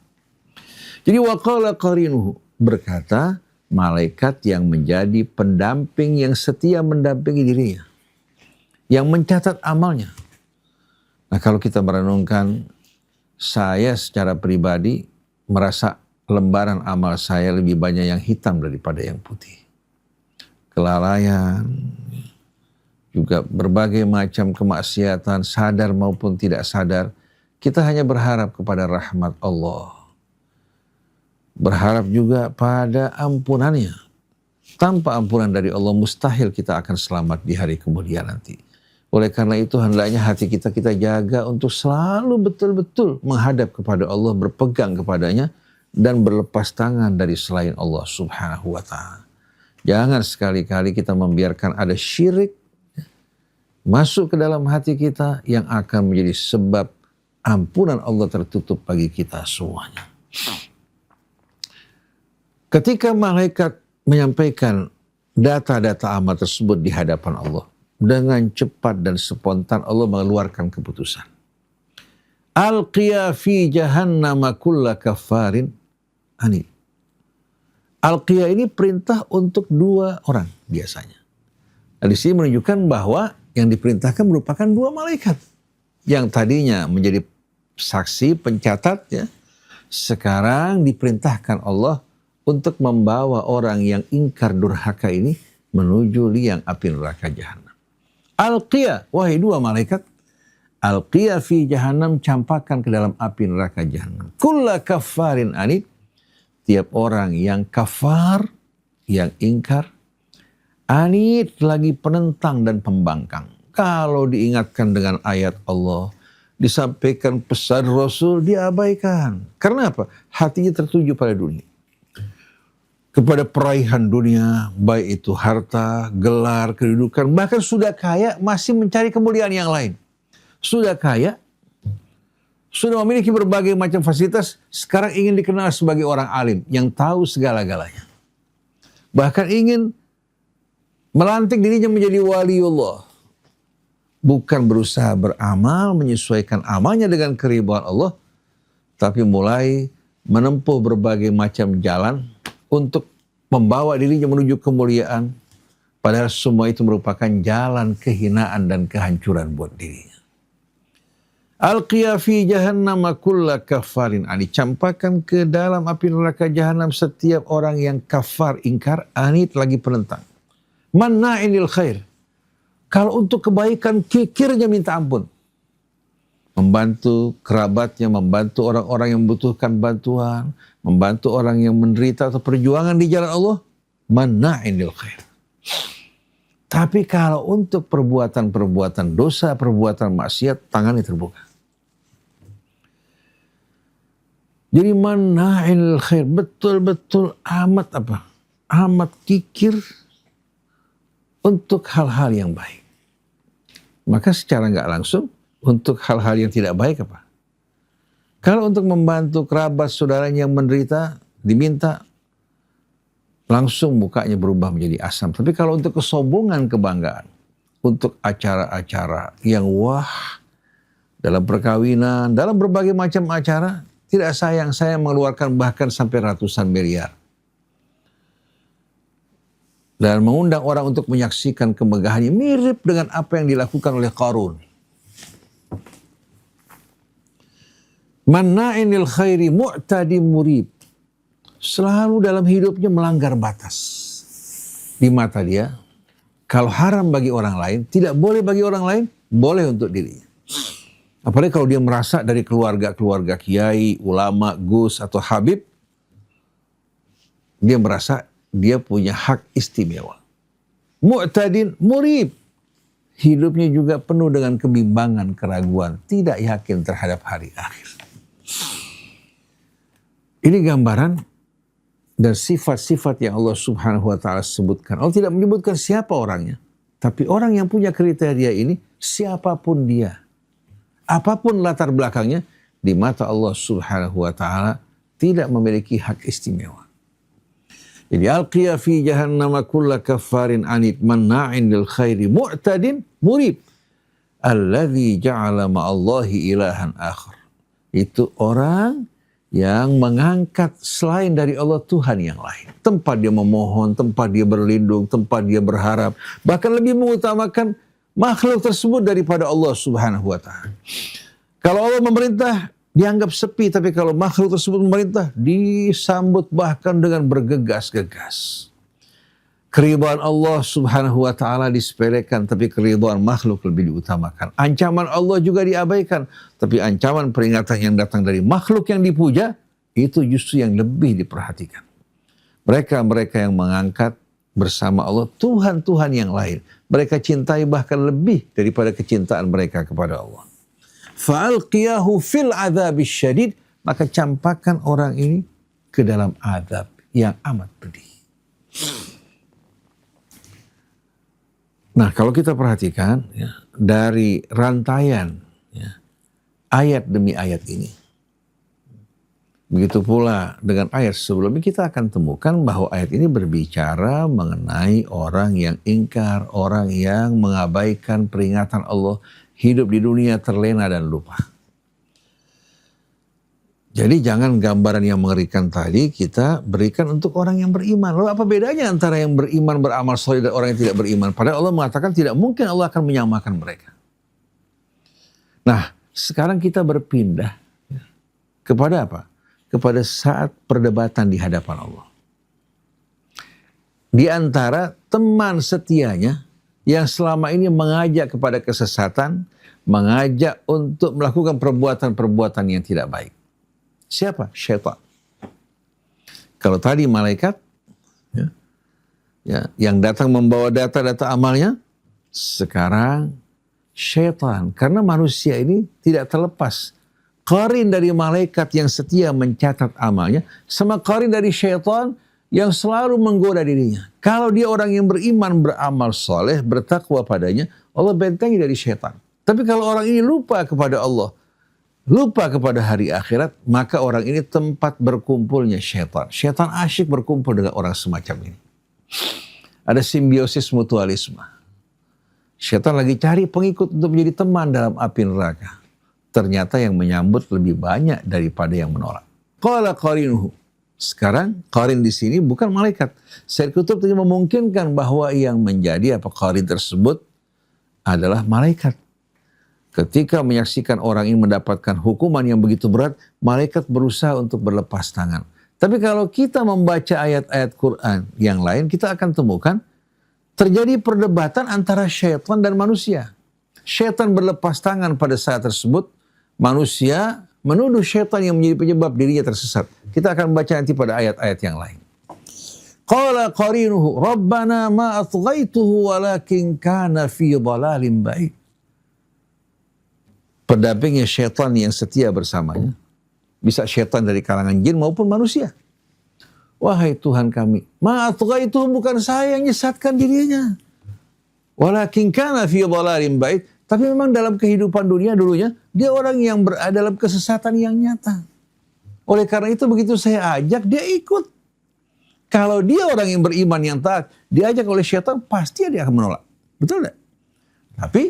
Jadi waqala qarinuhu, berkata malaikat yang menjadi pendamping yang setia mendampingi dirinya, yang mencatat amalnya. Nah, kalau kita merenungkan, saya secara pribadi merasa lembaran amal saya lebih banyak yang hitam daripada yang putih. Kelalaian, juga berbagai macam kemaksiatan, sadar maupun tidak sadar, kita hanya berharap kepada rahmat Allah. Berharap juga pada ampunannya. Tanpa ampunan dari Allah mustahil kita akan selamat di hari kemudian nanti. Oleh karena itu hendaknya hati kita jaga untuk selalu betul-betul menghadap kepada Allah, berpegang kepadanya dan berlepas tangan dari selain Allah subhanahu wa ta'ala. Jangan sekali-kali kita membiarkan ada syirik masuk ke dalam hati kita yang akan menjadi sebab ampunan Allah tertutup bagi kita semuanya. Ketika malaikat menyampaikan data-data amal tersebut di hadapan Allah, dengan cepat dan spontan Allah mengeluarkan keputusan. Alqiya fi jahannama kulla kafarin anid. Alqiya ini perintah untuk 2 orang biasanya. Nah, di sini menunjukkan bahwa yang diperintahkan merupakan 2 malaikat. Yang tadinya menjadi saksi, pencatat, ya, sekarang diperintahkan Allah untuk membawa orang yang ingkar durhaka ini menuju liang api neraka jahanam. Alqiya, wahai 2 malaikat, alqiya fi jahannam, campakkan ke dalam api neraka jahanam. Kulla kafarin anid, tiap orang yang kafar, yang ingkar, anid, lagi penentang dan pembangkang. Kalau diingatkan dengan ayat Allah, disampaikan pesan Rasul, diabaikan. Karena apa? Hatinya tertuju pada dunia. Kepada peraihan dunia, baik itu harta, gelar, kedudukan, bahkan sudah kaya masih mencari kemuliaan yang lain. Sudah kaya, sudah memiliki berbagai macam fasilitas, sekarang ingin dikenal sebagai orang alim yang tahu segala-galanya. Bahkan ingin melantik dirinya menjadi waliullah. Bukan berusaha beramal, menyesuaikan amalnya dengan keridhaan Allah, tapi mulai menempuh berbagai macam jalan untuk membawa dirinya menuju kemuliaan, padahal semua itu merupakan jalan kehinaan dan kehancuran buat dirinya. Alqiya fi jahannam kulla kafarin anid, campakkan ke dalam api neraka jahanam setiap orang yang kafar, ingkar, anid, lagi penentang. Manna'in lil khair, kalau untuk kebaikan kikirnya minta ampun. Membantu kerabatnya, membantu orang-orang yang membutuhkan bantuan, membantu orang yang menderita atau perjuangan di jalan Allah, manna'in lil khair. Tapi kalau untuk perbuatan-perbuatan dosa, perbuatan maksiat, tangannya terbuka. Jadi manna'il khair, betul-betul amat kikir untuk hal-hal yang baik. Maka secara nggak langsung untuk hal-hal yang tidak baik apa? Kalau untuk membantu kerabat saudaranya yang menderita diminta, langsung mukanya berubah menjadi asam. Tapi kalau untuk kesombongan, kebanggaan, untuk acara-acara yang wah, dalam perkawinan, dalam berbagai macam acara, tidak sayang saya mengeluarkan bahkan sampai ratusan miliar. Dan mengundang orang untuk menyaksikan kemegahannya, mirip dengan apa yang dilakukan oleh Qarun. Manna'inil khairi mu'tadi murib. Selalu dalam hidupnya melanggar batas. Di mata dia, kalau haram bagi orang lain, tidak boleh bagi orang lain, boleh untuk dirinya. Apalagi kalau dia merasa dari keluarga kiai, ulama, gus atau habib, dia merasa dia punya hak istimewa. Mu'tadin murib. Hidupnya juga penuh dengan kebimbangan, keraguan, tidak yakin terhadap hari akhir. Ini gambaran dan sifat-sifat yang Allah Subhanahu wa taala sebutkan. Allah tidak menyebutkan siapa orangnya, tapi orang yang punya kriteria ini, siapapun dia, apapun latar belakangnya, di mata Allah Subhanahu wa taala tidak memiliki hak istimewa. Jadi alqiya fi jahannama kulla kaffarin anid manna'in lil khairi mu'tadin murib alladzi ja'ala ma'allahi ilahan akhar. Itu orang yang mengangkat selain dari Allah Tuhan yang lain. Tempat dia memohon, tempat dia berlindung, tempat dia berharap. Bahkan lebih mengutamakan makhluk tersebut daripada Allah Subhanahu wa ta'ala. Kalau Allah memerintah, dianggap sepi. Tapi kalau makhluk tersebut memerintah, disambut bahkan dengan bergegas-gegas. Keridhaan Allah Subhanahu wa ta'ala disepelekan, tapi keridhaan makhluk lebih diutamakan. Ancaman Allah juga diabaikan, tapi ancaman peringatan yang datang dari makhluk yang dipuja, itu justru yang lebih diperhatikan. Mereka-mereka yang mengangkat bersama Allah Tuhan-Tuhan yang lain, mereka cintai bahkan lebih daripada kecintaan mereka kepada Allah. Fa'alqiyahu fil adzabis syadid, maka campakkan orang ini ke dalam azab yang amat pedih. Nah, kalau kita perhatikan ya, dari rantaian ya, ayat demi ayat ini, begitu pula dengan ayat sebelumnya, kita akan temukan bahwa ayat ini berbicara mengenai orang yang ingkar, orang yang mengabaikan peringatan Allah, hidup di dunia terlena dan lupa. Jadi jangan gambaran yang mengerikan tadi kita berikan untuk orang yang beriman. Lalu apa bedanya antara yang beriman, beramal soleh dan orang yang tidak beriman? Padahal Allah mengatakan tidak mungkin Allah akan menyamakan mereka. Nah, sekarang kita berpindah kepada apa? Kepada saat perdebatan di hadapan Allah. Di antara teman setianya yang selama ini mengajak kepada kesesatan, mengajak untuk melakukan perbuatan-perbuatan yang tidak baik. Siapa? Syaitan. Kalau tadi malaikat yang datang membawa data-data amalnya, sekarang syaitan. Karena manusia ini tidak terlepas qarin dari malaikat yang setia mencatat amalnya, sama qarin dari syaitan yang selalu menggoda dirinya. Kalau dia orang yang beriman, beramal soleh, bertakwa padanya, Allah bentengi dari syaitan. Tapi kalau orang ini lupa kepada Allah, lupa kepada hari akhirat, maka orang ini tempat berkumpulnya syaitan. Syaitan asyik berkumpul dengan orang semacam ini. Ada simbiosis mutualisme. Syaitan lagi cari pengikut untuk menjadi teman dalam api neraka. Ternyata yang menyambut lebih banyak daripada yang menolak. Qala qarinuhu. Sekarang qarin di sini bukan malaikat. Sayyid Qutb tadi memungkinkan bahwa yang menjadi qarin tersebut adalah malaikat. Ketika menyaksikan orang ini mendapatkan hukuman yang begitu berat, malaikat berusaha untuk berlepas tangan. Tapi kalau kita membaca ayat-ayat Quran yang lain, kita akan temukan terjadi perdebatan antara syaitan dan manusia. Syaitan berlepas tangan pada saat tersebut, manusia menuduh syaitan yang menjadi penyebab dirinya tersesat. Kita akan baca nanti pada ayat-ayat yang lain. Qala qarinuhu rabbana ma atghaituhu walakin kana fi dhalalin ba'id. Pendampingnya syaitan yang setia bersamanya Bisa syaitan dari kalangan jin maupun manusia. Wahai Tuhan kami, itu bukan saya yang menyesatkan dirinya. Walakin kana fi dhalalim ba'id. Tapi memang dalam kehidupan dunia dulunya, dia orang yang berada dalam kesesatan yang nyata. Oleh karena itu begitu saya ajak, dia ikut. Kalau dia orang yang beriman yang taat, diajak oleh syaitan, pasti dia akan menolak. Betul tidak? Tapi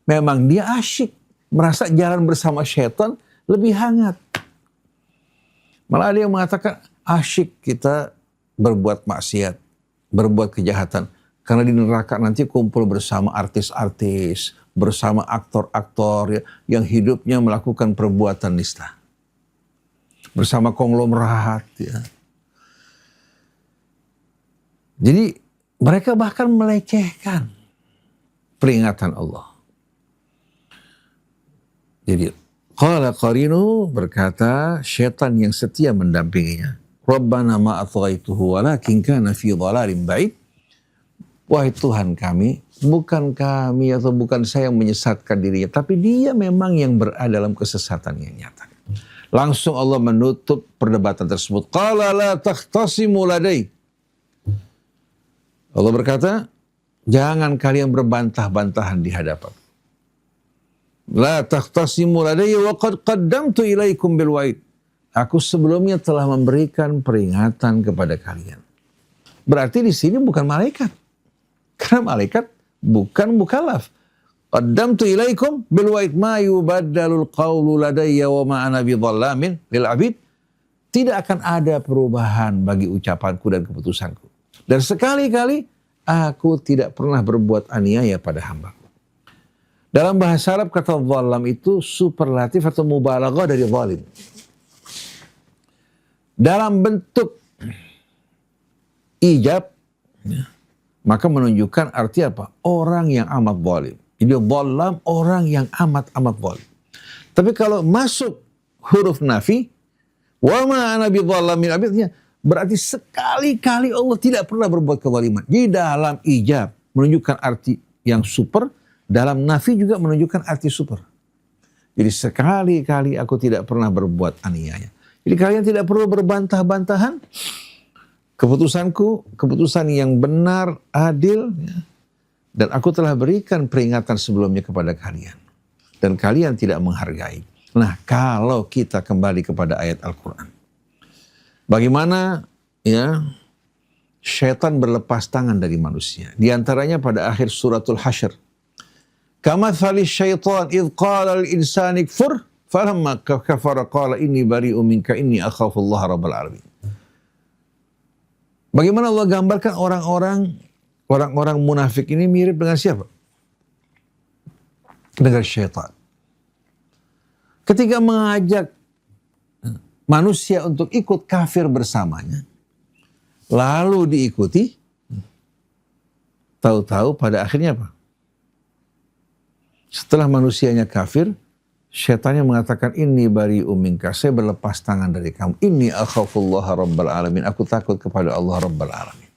memang dia asyik. Merasa jalan bersama syaitan lebih hangat. Malah ada yang mengatakan, asyik kita berbuat maksiat, berbuat kejahatan. Karena di neraka nanti kumpul bersama artis-artis, bersama aktor-aktor ya, yang hidupnya melakukan perbuatan nista. Bersama konglomerat. Ya. Jadi mereka bahkan melecehkan peringatan Allah. Jadi qala qarinu, berkata syaitan yang setia mendampinginya. Rabbana ma atghaituhu walakin kana fi dhalalim ba'id. Wahai Tuhan kami, bukan kami atau bukan saya yang menyesatkan dirinya, tapi dia memang yang berada dalam kesesatan yang nyata. Langsung Allah menutup perdebatan tersebut. Qala la takhtasimu ladai. Allah berkata, jangan kalian berbantah-bantahan di hadapan. La takhtasimu ladai wa qad qaddamtu ilaikum bil wa'id. Aku sebelumnya telah memberikan peringatan kepada kalian. Berarti di sini bukan malaikat. Karena malaikat bukan mukallaf. Qaddamtu ilaikum bil wa'id ma yubaddalul qawlu ladayya wa ma ana bidhallamin lil 'abid. Tidak akan ada perubahan bagi ucapanku dan keputusanku. Dan sekali-kali aku tidak pernah berbuat aniaya pada hambaku. Dalam bahasa Arab kata dhallam itu superlatif atau mubalaghah dari zalim. Dalam bentuk ijab, maka menunjukkan arti apa? Orang yang amat zalim. Jadi dhallam orang yang amat-amat zalim. Tapi kalau masuk huruf nafi, wa ma ana bidhallamin abidnya, berarti sekali-kali Allah tidak pernah berbuat kezaliman. Di dalam ijab menunjukkan arti yang super, dalam nafi juga menunjukkan arti super. Jadi sekali-kali aku tidak pernah berbuat aniaya. Jadi kalian tidak perlu berbantah-bantahan. Keputusanku, keputusan yang benar, adil, ya. Dan aku telah berikan peringatan sebelumnya kepada kalian. Dan kalian tidak menghargai. Nah, kalau kita kembali kepada ayat Al-Quran. Bagaimana ya syaitan berlepas tangan dari manusia. Di antaranya pada akhir suratul Hasyr. Kamathali syaitan idh qala al-insani kfur falamma kafara qala inni bari'u minka inni akhafullaha rabbal alamin. Bagaimana Allah gambarkan orang-orang munafik ini mirip dengan siapa? Dengan syaitan. Ketika mengajak manusia untuk ikut kafir bersamanya, lalu diikuti, tahu-tahu pada akhirnya apa? Setelah manusianya kafir, syaitannya mengatakan, inni bari'u minka, saya berlepas tangan dari kamu. Inni akhafullaha rabbal alamin, aku takut kepada Allah rabbal alamin.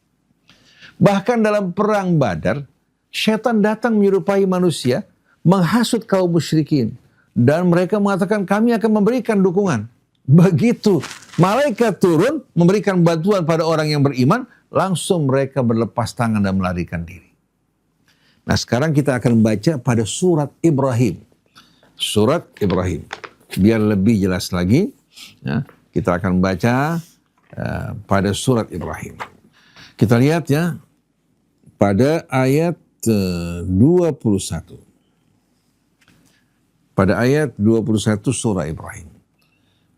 Bahkan dalam perang Badar, syaitan datang menyerupai manusia, menghasut kaum musyrikin. Dan mereka mengatakan, kami akan memberikan dukungan. Begitu malaikat turun, memberikan bantuan pada orang yang beriman, langsung mereka berlepas tangan dan melarikan diri. Nah sekarang kita akan baca pada surat Ibrahim. Surat Ibrahim. Biar lebih jelas lagi, ya, kita akan baca pada surat Ibrahim. Kita lihat ya, pada ayat 21. Pada ayat 21 surah Ibrahim.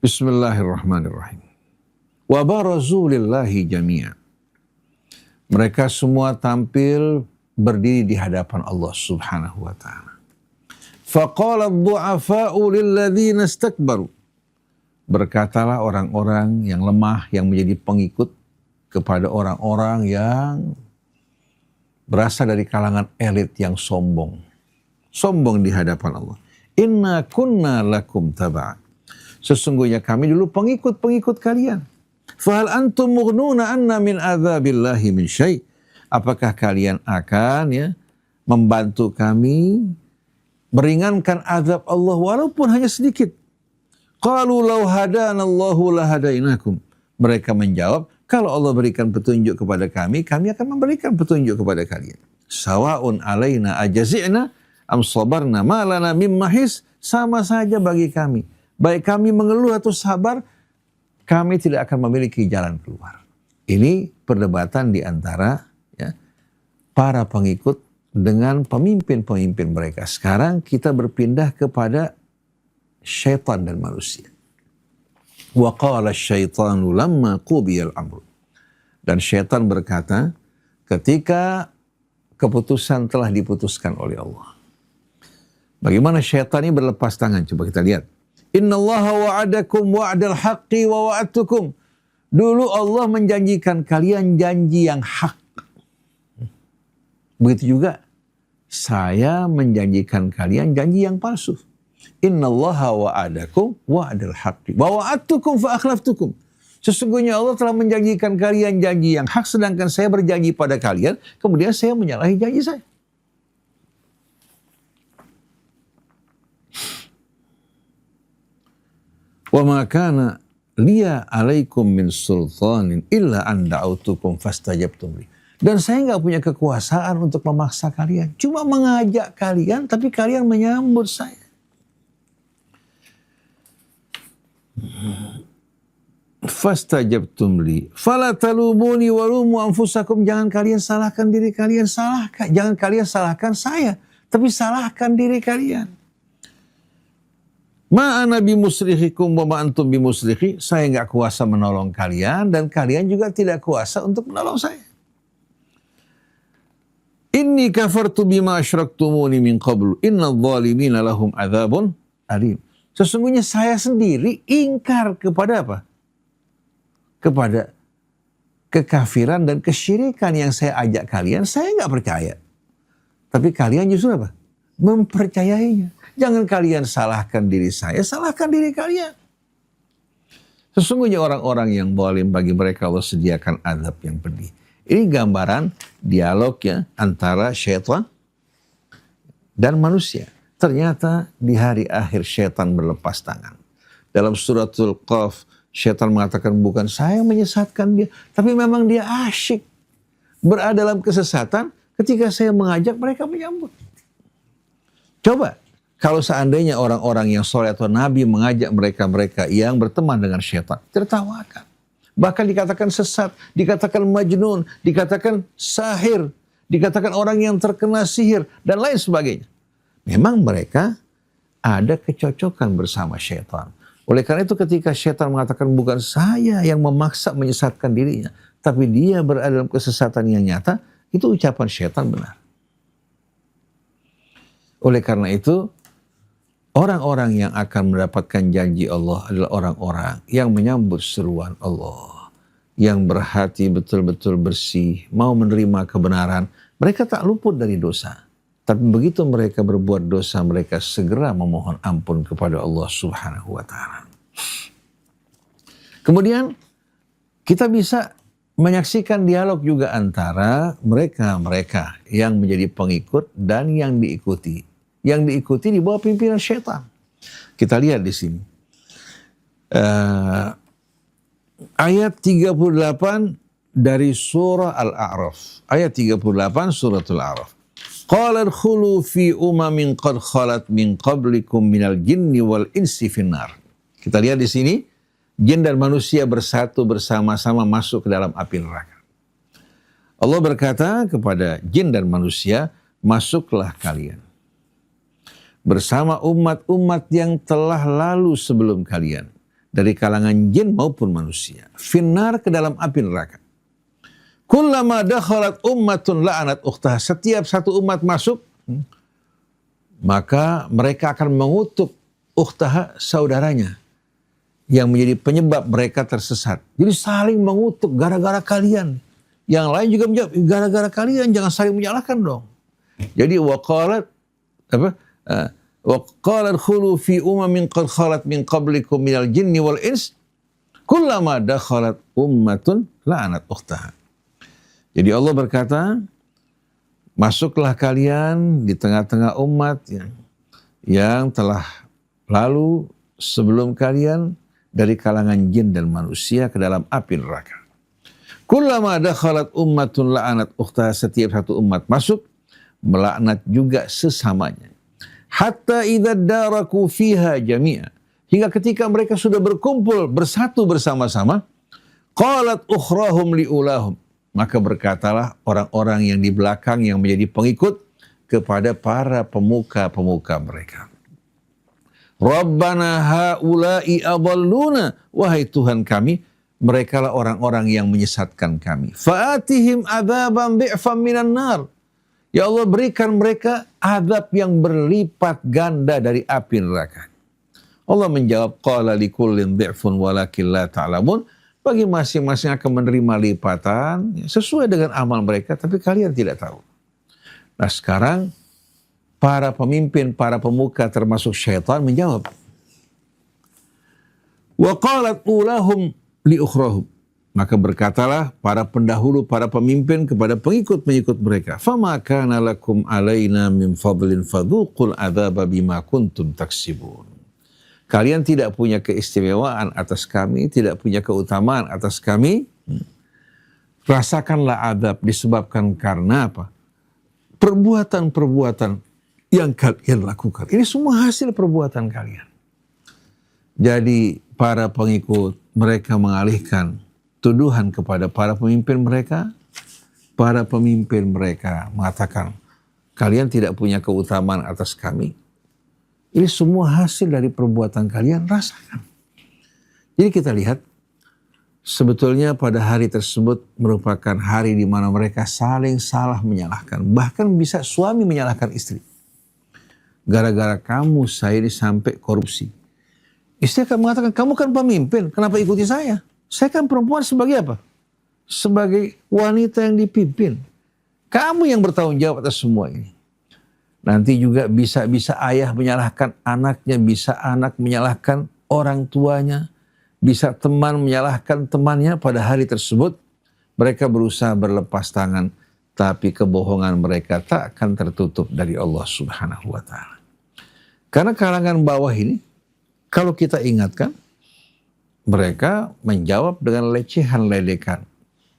Bismillahirrahmanirrahim. Wa barazu lillahi jami'a. Mereka semua tampil berdiri di hadapan Allah Subhanahu wa ta'ala. Faqala ad-du'afa'u lilladzina istakbaru. Berkatalah orang-orang yang lemah yang menjadi pengikut kepada orang-orang yang berasal dari kalangan elit yang sombong. Sombong di hadapan Allah. Inna kunna lakum taba'a. Sesungguhnya kami dulu pengikut-pengikut kalian. Fahal antum mughnuna anna min adzabillahi min syai'. Apakah kalian akan ya membantu kami meringankan azab Allah walaupun hanya sedikit? Qalu law hadanallahu lahadainakum. Mereka menjawab, kalau Allah berikan petunjuk kepada kami akan memberikan petunjuk kepada kalian. Sawa'un alaina ajazi'na am sabarna ma lana mim mahis. Sama saja bagi kami. Baik kami mengeluh atau sabar, kami tidak akan memiliki jalan keluar. Ini perdebatan di antara para pengikut dengan pemimpin-pemimpin mereka. Sekarang kita berpindah kepada syaitan dan manusia. Wa qala syaitanu lamma qudiyal amru. Dan syaitan berkata ketika keputusan telah diputuskan oleh Allah. Bagaimana syaitan ini berlepas tangan? Coba kita lihat. Innallaha wa'adakum wa'dal haqqi wa wa'adtukum. Dulu Allah menjanjikan kalian janji yang hak. Begitu juga saya menjanjikan kalian janji yang palsu. Innallaha wa'adakum wa'dal haqqi wa wa'adtukum fa akhlaftukum. Sesungguhnya Allah telah menjanjikan kalian janji yang hak, sedangkan saya berjanji pada kalian, kemudian saya menyalahi janji saya. Wa ma kana liya alaikum min sultanin illa an da'autukum fastajabtum li. Dan saya nggak punya kekuasaan untuk memaksa kalian. Cuma mengajak kalian, tapi kalian menyambut saya. Fastajabtum li. Fala talumuni walumu anfusakum. Jangan kalian salahkan diri kalian. Jangan kalian salahkan saya, tapi salahkan diri kalian. Ma ana bimusrikhikum wa ma antum bimusrikhi. Saya nggak kuasa menolong kalian dan kalian juga tidak kuasa untuk menolong saya. Inni kafartu bima asyraktumuni min qablu. Innadh dhalimina lahum adzabun alim. Sesungguhnya saya sendiri ingkar kepada apa? Kepada kekafiran dan kesyirikan yang saya ajak kalian. Saya nggak percaya. Tapi kalian justru apa? Mempercayainya. Jangan kalian salahkan diri saya, salahkan diri kalian. Sesungguhnya orang-orang yang zalim, bagi mereka Allah sediakan azab yang pedih. Ini gambaran dialognya antara syaitan dan manusia. Ternyata di hari akhir syaitan berlepas tangan. Dalam suratul Qaf, syaitan mengatakan bukan saya yang menyesatkan dia, tapi memang dia asyik berada dalam kesesatan. Ketika saya mengajak, mereka menyambut. Coba. Kalau seandainya orang-orang yang soleh atau nabi mengajak mereka-mereka yang berteman dengan syaitan, tertawakan. Bahkan dikatakan sesat, dikatakan majnun, dikatakan sahir, dikatakan orang yang terkena sihir, dan lain sebagainya. Memang mereka ada kecocokan bersama syaitan. Oleh karena itu ketika syaitan mengatakan bukan saya yang memaksa menyesatkan dirinya, tapi dia berada dalam kesesatan yang nyata, itu ucapan syaitan benar. Oleh karena itu, orang-orang yang akan mendapatkan janji Allah adalah orang-orang yang menyambut seruan Allah. Yang berhati betul-betul bersih, mau menerima kebenaran. Mereka tak luput dari dosa. Tapi begitu mereka berbuat dosa, mereka segera memohon ampun kepada Allah Subhanahu wa ta'ala. Kemudian kita bisa menyaksikan dialog juga antara mereka-mereka yang menjadi pengikut dan yang diikuti. Yang diikuti di bawah pimpinan syaitan. Kita lihat di sini. Ayat 38 dari surah Al-A'raf. Ayat 38 suratul A'raf. Qala adkhulu fi umamin qad khalat min qablikum minal jinni wal insi finnar. Kita lihat di sini. Jin dan manusia bersatu bersama-sama masuk ke dalam api neraka. Allah berkata kepada jin dan manusia, masuklah kalian bersama umat-umat yang telah lalu sebelum kalian, dari kalangan jin maupun manusia, finnar, ke dalam api neraka. Kullama dakhalat ummatun la'anat ukhtaha. Setiap satu umat masuk, maka mereka akan mengutuk ukhtaha, saudaranya, yang menjadi penyebab mereka tersesat. Jadi saling mengutuk, gara-gara kalian. Yang lain juga menjawab, gara-gara kalian, jangan saling menyalahkan dong. Jadi waqalat وَقَالَ الْخُلُوا فِي أُمَمٍ قَدْ خَلَتْ مِنْ قَبْلِكُمْ مِنَ الْجِنِّ وَالْإِنسِ كُلَّمَا دَخَلَتْ أُمَّةٌ لَعَنَتْ أُخْتَهَا. Jadi Allah berkata, masuklah kalian di tengah-tengah umat yang telah lalu sebelum kalian dari kalangan jin dan manusia ke dalam api neraka. Kullama dakhalat ummatun la'anat ukhtaha, setiap satu umat masuk melaknat juga sesamanya. Hatta idza daraku fiha jami'a, hingga ketika mereka sudah berkumpul bersatu bersama-sama, qalat ukhrahum liulahum, maka berkatalah orang-orang yang di belakang yang menjadi pengikut kepada para pemuka-pemuka mereka, Rabbana haula'i adalluna, wahai Tuhan kami, mereka lah orang-orang yang menyesatkan kami. Fa'atihim adzaban dhi'fan minan nar, ya Allah berikan mereka azab yang berlipat ganda dari api neraka. Allah menjawab, qala likullin dhi'fun walakin la ta'lamun, bagi masing-masing akan menerima lipatan sesuai dengan amal mereka, tapi kalian tidak tahu. Nah sekarang para pemimpin, para pemuka termasuk syaitan menjawab. Wa qalat ulahum li ukhrahum, maka berkatalah para pendahulu, para pemimpin kepada pengikut-pengikut mereka, fama kana lakum alaina min fadlin fadhuqul adzaba bima kuntum taksibun. Kalian tidak punya keistimewaan atas kami, tidak punya keutamaan atas kami. Rasakanlah azab disebabkan karena apa? Perbuatan-perbuatan yang kalian lakukan. Ini semua hasil perbuatan kalian. Jadi para pengikut mereka mengalihkan tuduhan kepada para pemimpin mereka. Para pemimpin mereka mengatakan, kalian tidak punya keutamaan atas kami. Ini semua hasil dari perbuatan kalian, rasakan. Jadi kita lihat, sebetulnya pada hari tersebut merupakan hari di mana mereka saling salah menyalahkan. Bahkan bisa suami menyalahkan istri. Gara-gara kamu saya ini sampai korupsi. Istri akan mengatakan, kamu kan pemimpin, kenapa ikuti saya? Saya kan perempuan sebagai apa? Sebagai wanita yang dipimpin. Kamu yang bertanggung jawab atas semua ini. Nanti juga bisa ayah menyalahkan anaknya, bisa anak menyalahkan orang tuanya, bisa teman menyalahkan temannya. Pada hari tersebut mereka berusaha berlepas tangan, tapi kebohongan mereka tak akan tertutup dari Allah Subhanahu wa Ta'ala. Karena kalangan bawah ini, kalau kita ingatkan, mereka menjawab dengan lecehan-ledekan.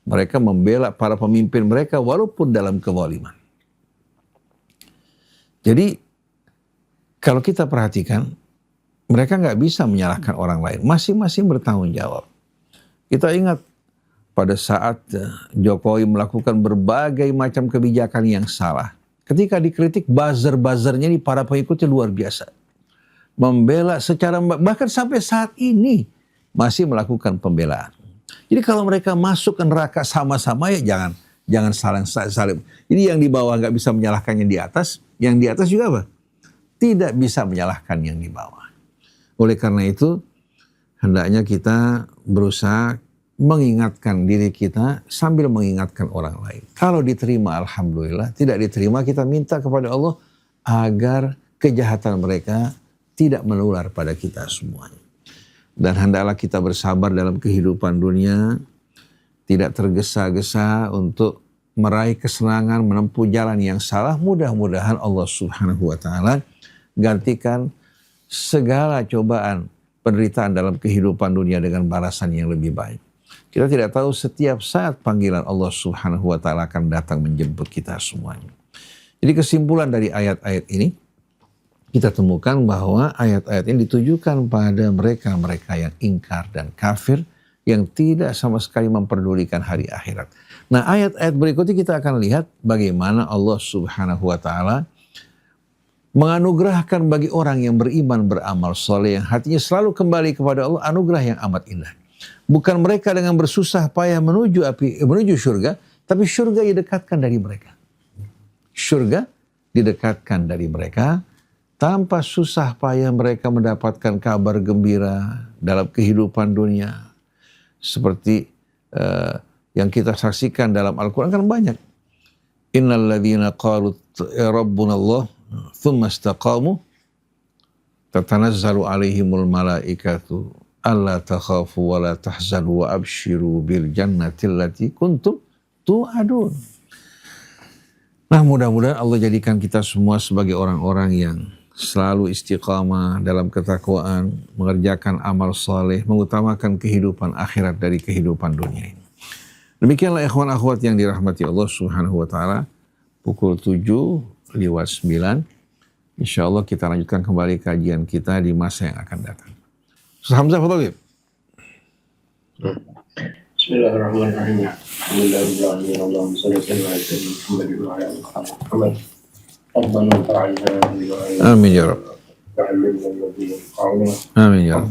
Mereka membela para pemimpin mereka walaupun dalam kezaliman. Jadi kalau kita perhatikan, mereka nggak bisa menyalahkan orang lain. Masing-masing bertanggung jawab. Kita ingat pada saat Jokowi melakukan berbagai macam kebijakan yang salah. Ketika dikritik, buzzer-buzzernya di para pengikutnya luar biasa. Membela secara, bahkan sampai saat ini masih melakukan pembelaan. Jadi kalau mereka masuk ke neraka sama-sama, ya jangan saling. Jadi yang di bawah nggak bisa menyalahkan yang di atas, yang di atas juga apa? Tidak bisa menyalahkan yang di bawah. Oleh karena itu, hendaknya kita berusaha mengingatkan diri kita sambil mengingatkan orang lain. Kalau diterima, alhamdulillah. Tidak diterima, kita minta kepada Allah agar kejahatan mereka tidak menular pada kita semuanya. Dan hendaklah kita bersabar dalam kehidupan dunia, tidak tergesa-gesa untuk meraih kesenangan, menempuh jalan yang salah. Mudah-mudahan Allah Subhanahu wa Ta'ala gantikan segala cobaan, penderitaan dalam kehidupan dunia dengan balasan yang lebih baik. Kita tidak tahu setiap saat panggilan Allah Subhanahu wa Ta'ala akan datang menjemput kita semuanya. Jadi kesimpulan dari ayat-ayat ini, kita temukan bahwa ayat-ayat ini ditujukan pada mereka-mereka yang ingkar dan kafir, yang tidak sama sekali memperdulikan hari akhirat. Nah, ayat-ayat berikutnya kita akan lihat bagaimana Allah Subhanahu wa Ta'ala menganugerahkan bagi orang yang beriman, beramal soleh, yang hatinya selalu kembali kepada Allah, anugerah yang amat indah. Bukan mereka dengan bersusah payah menuju surga, tapi surga didekatkan dari mereka. Surga didekatkan dari mereka. Tanpa susah payah mereka mendapatkan kabar gembira dalam kehidupan dunia. Seperti yang kita saksikan dalam Al-Quran kan banyak. Innal ladzina qalu rabbuna Allah thumma istaqamu tatanazzalu alaihimul malaikatu alla takhafu wa la tahzanu wa abshiru bil jannati allati kuntum tu'adun. Nah, mudah-mudahan Allah jadikan kita semua sebagai orang-orang yang selalu istiqamah dalam ketakwaan, mengerjakan amal saleh, mengutamakan kehidupan akhirat dari kehidupan dunia ini. Demikianlah ikhwan akhwat yang dirahmati Allah Subhanahu wa taala. Pukul 7:09. Insyaallah kita lanjutkan kembali kajian kita di masa yang akan datang. Ustaz Hamzah, fadhil. Bismillahirrahmanirrahim. Alhamdulillahirabbil alamin. Allahumma shalli ala sayyidina Muhammad wa ala ali Muhammad. ربنا انفعنا بما علمتنا. آمين يا رب. وعلمنا الذي ينفعنا. آمين يا رب.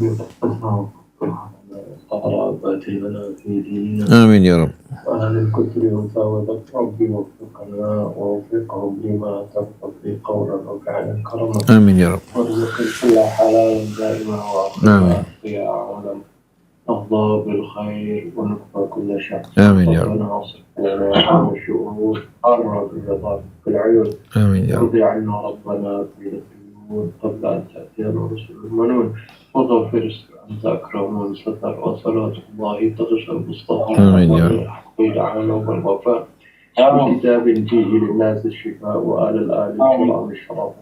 قرابات لنا في ديننا. آمين يا رب. وأهل الكفر والفاوضة ربي وفقنا ووفقهم لما ترضى قولا وفعلا كرما. آمين يا رب. وارزق كل حلال دائما آمين. يا عالم أرضى بالخير ونكفى كل شر. آمين يا رب. ربنا اصلح لنا من الشؤون أمر بالرضا في العيون. آمين يا رب. ارضي عنا ربنا في الديون قبل أن تأتينا رسل المنون وغفر أنت أكرم ستر وصلاة الله تغشى المصطفى. آمين يا رب. ويجعلنا والوفاء وكتاب فيه للناس الشفاء وآل الآل الكرام الشرف.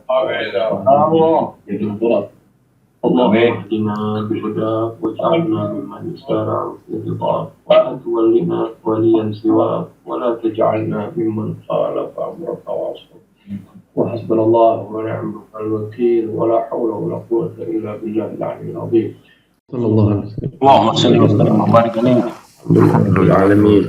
اللهم اهدنا بهداك واجعلنا ممن يسارع في رضاك ولا تولنا وليا سواك ولا تجعلنا ممن خالف امرك وعصاك. وحسبنا الله ونعم الوكيل ولا حول ولا قوة إلا بالله العلي العظيم. صلى الله عليه وسلم. اللهم صل وسلم وبارك عليه. الحمد لله رب العالمين.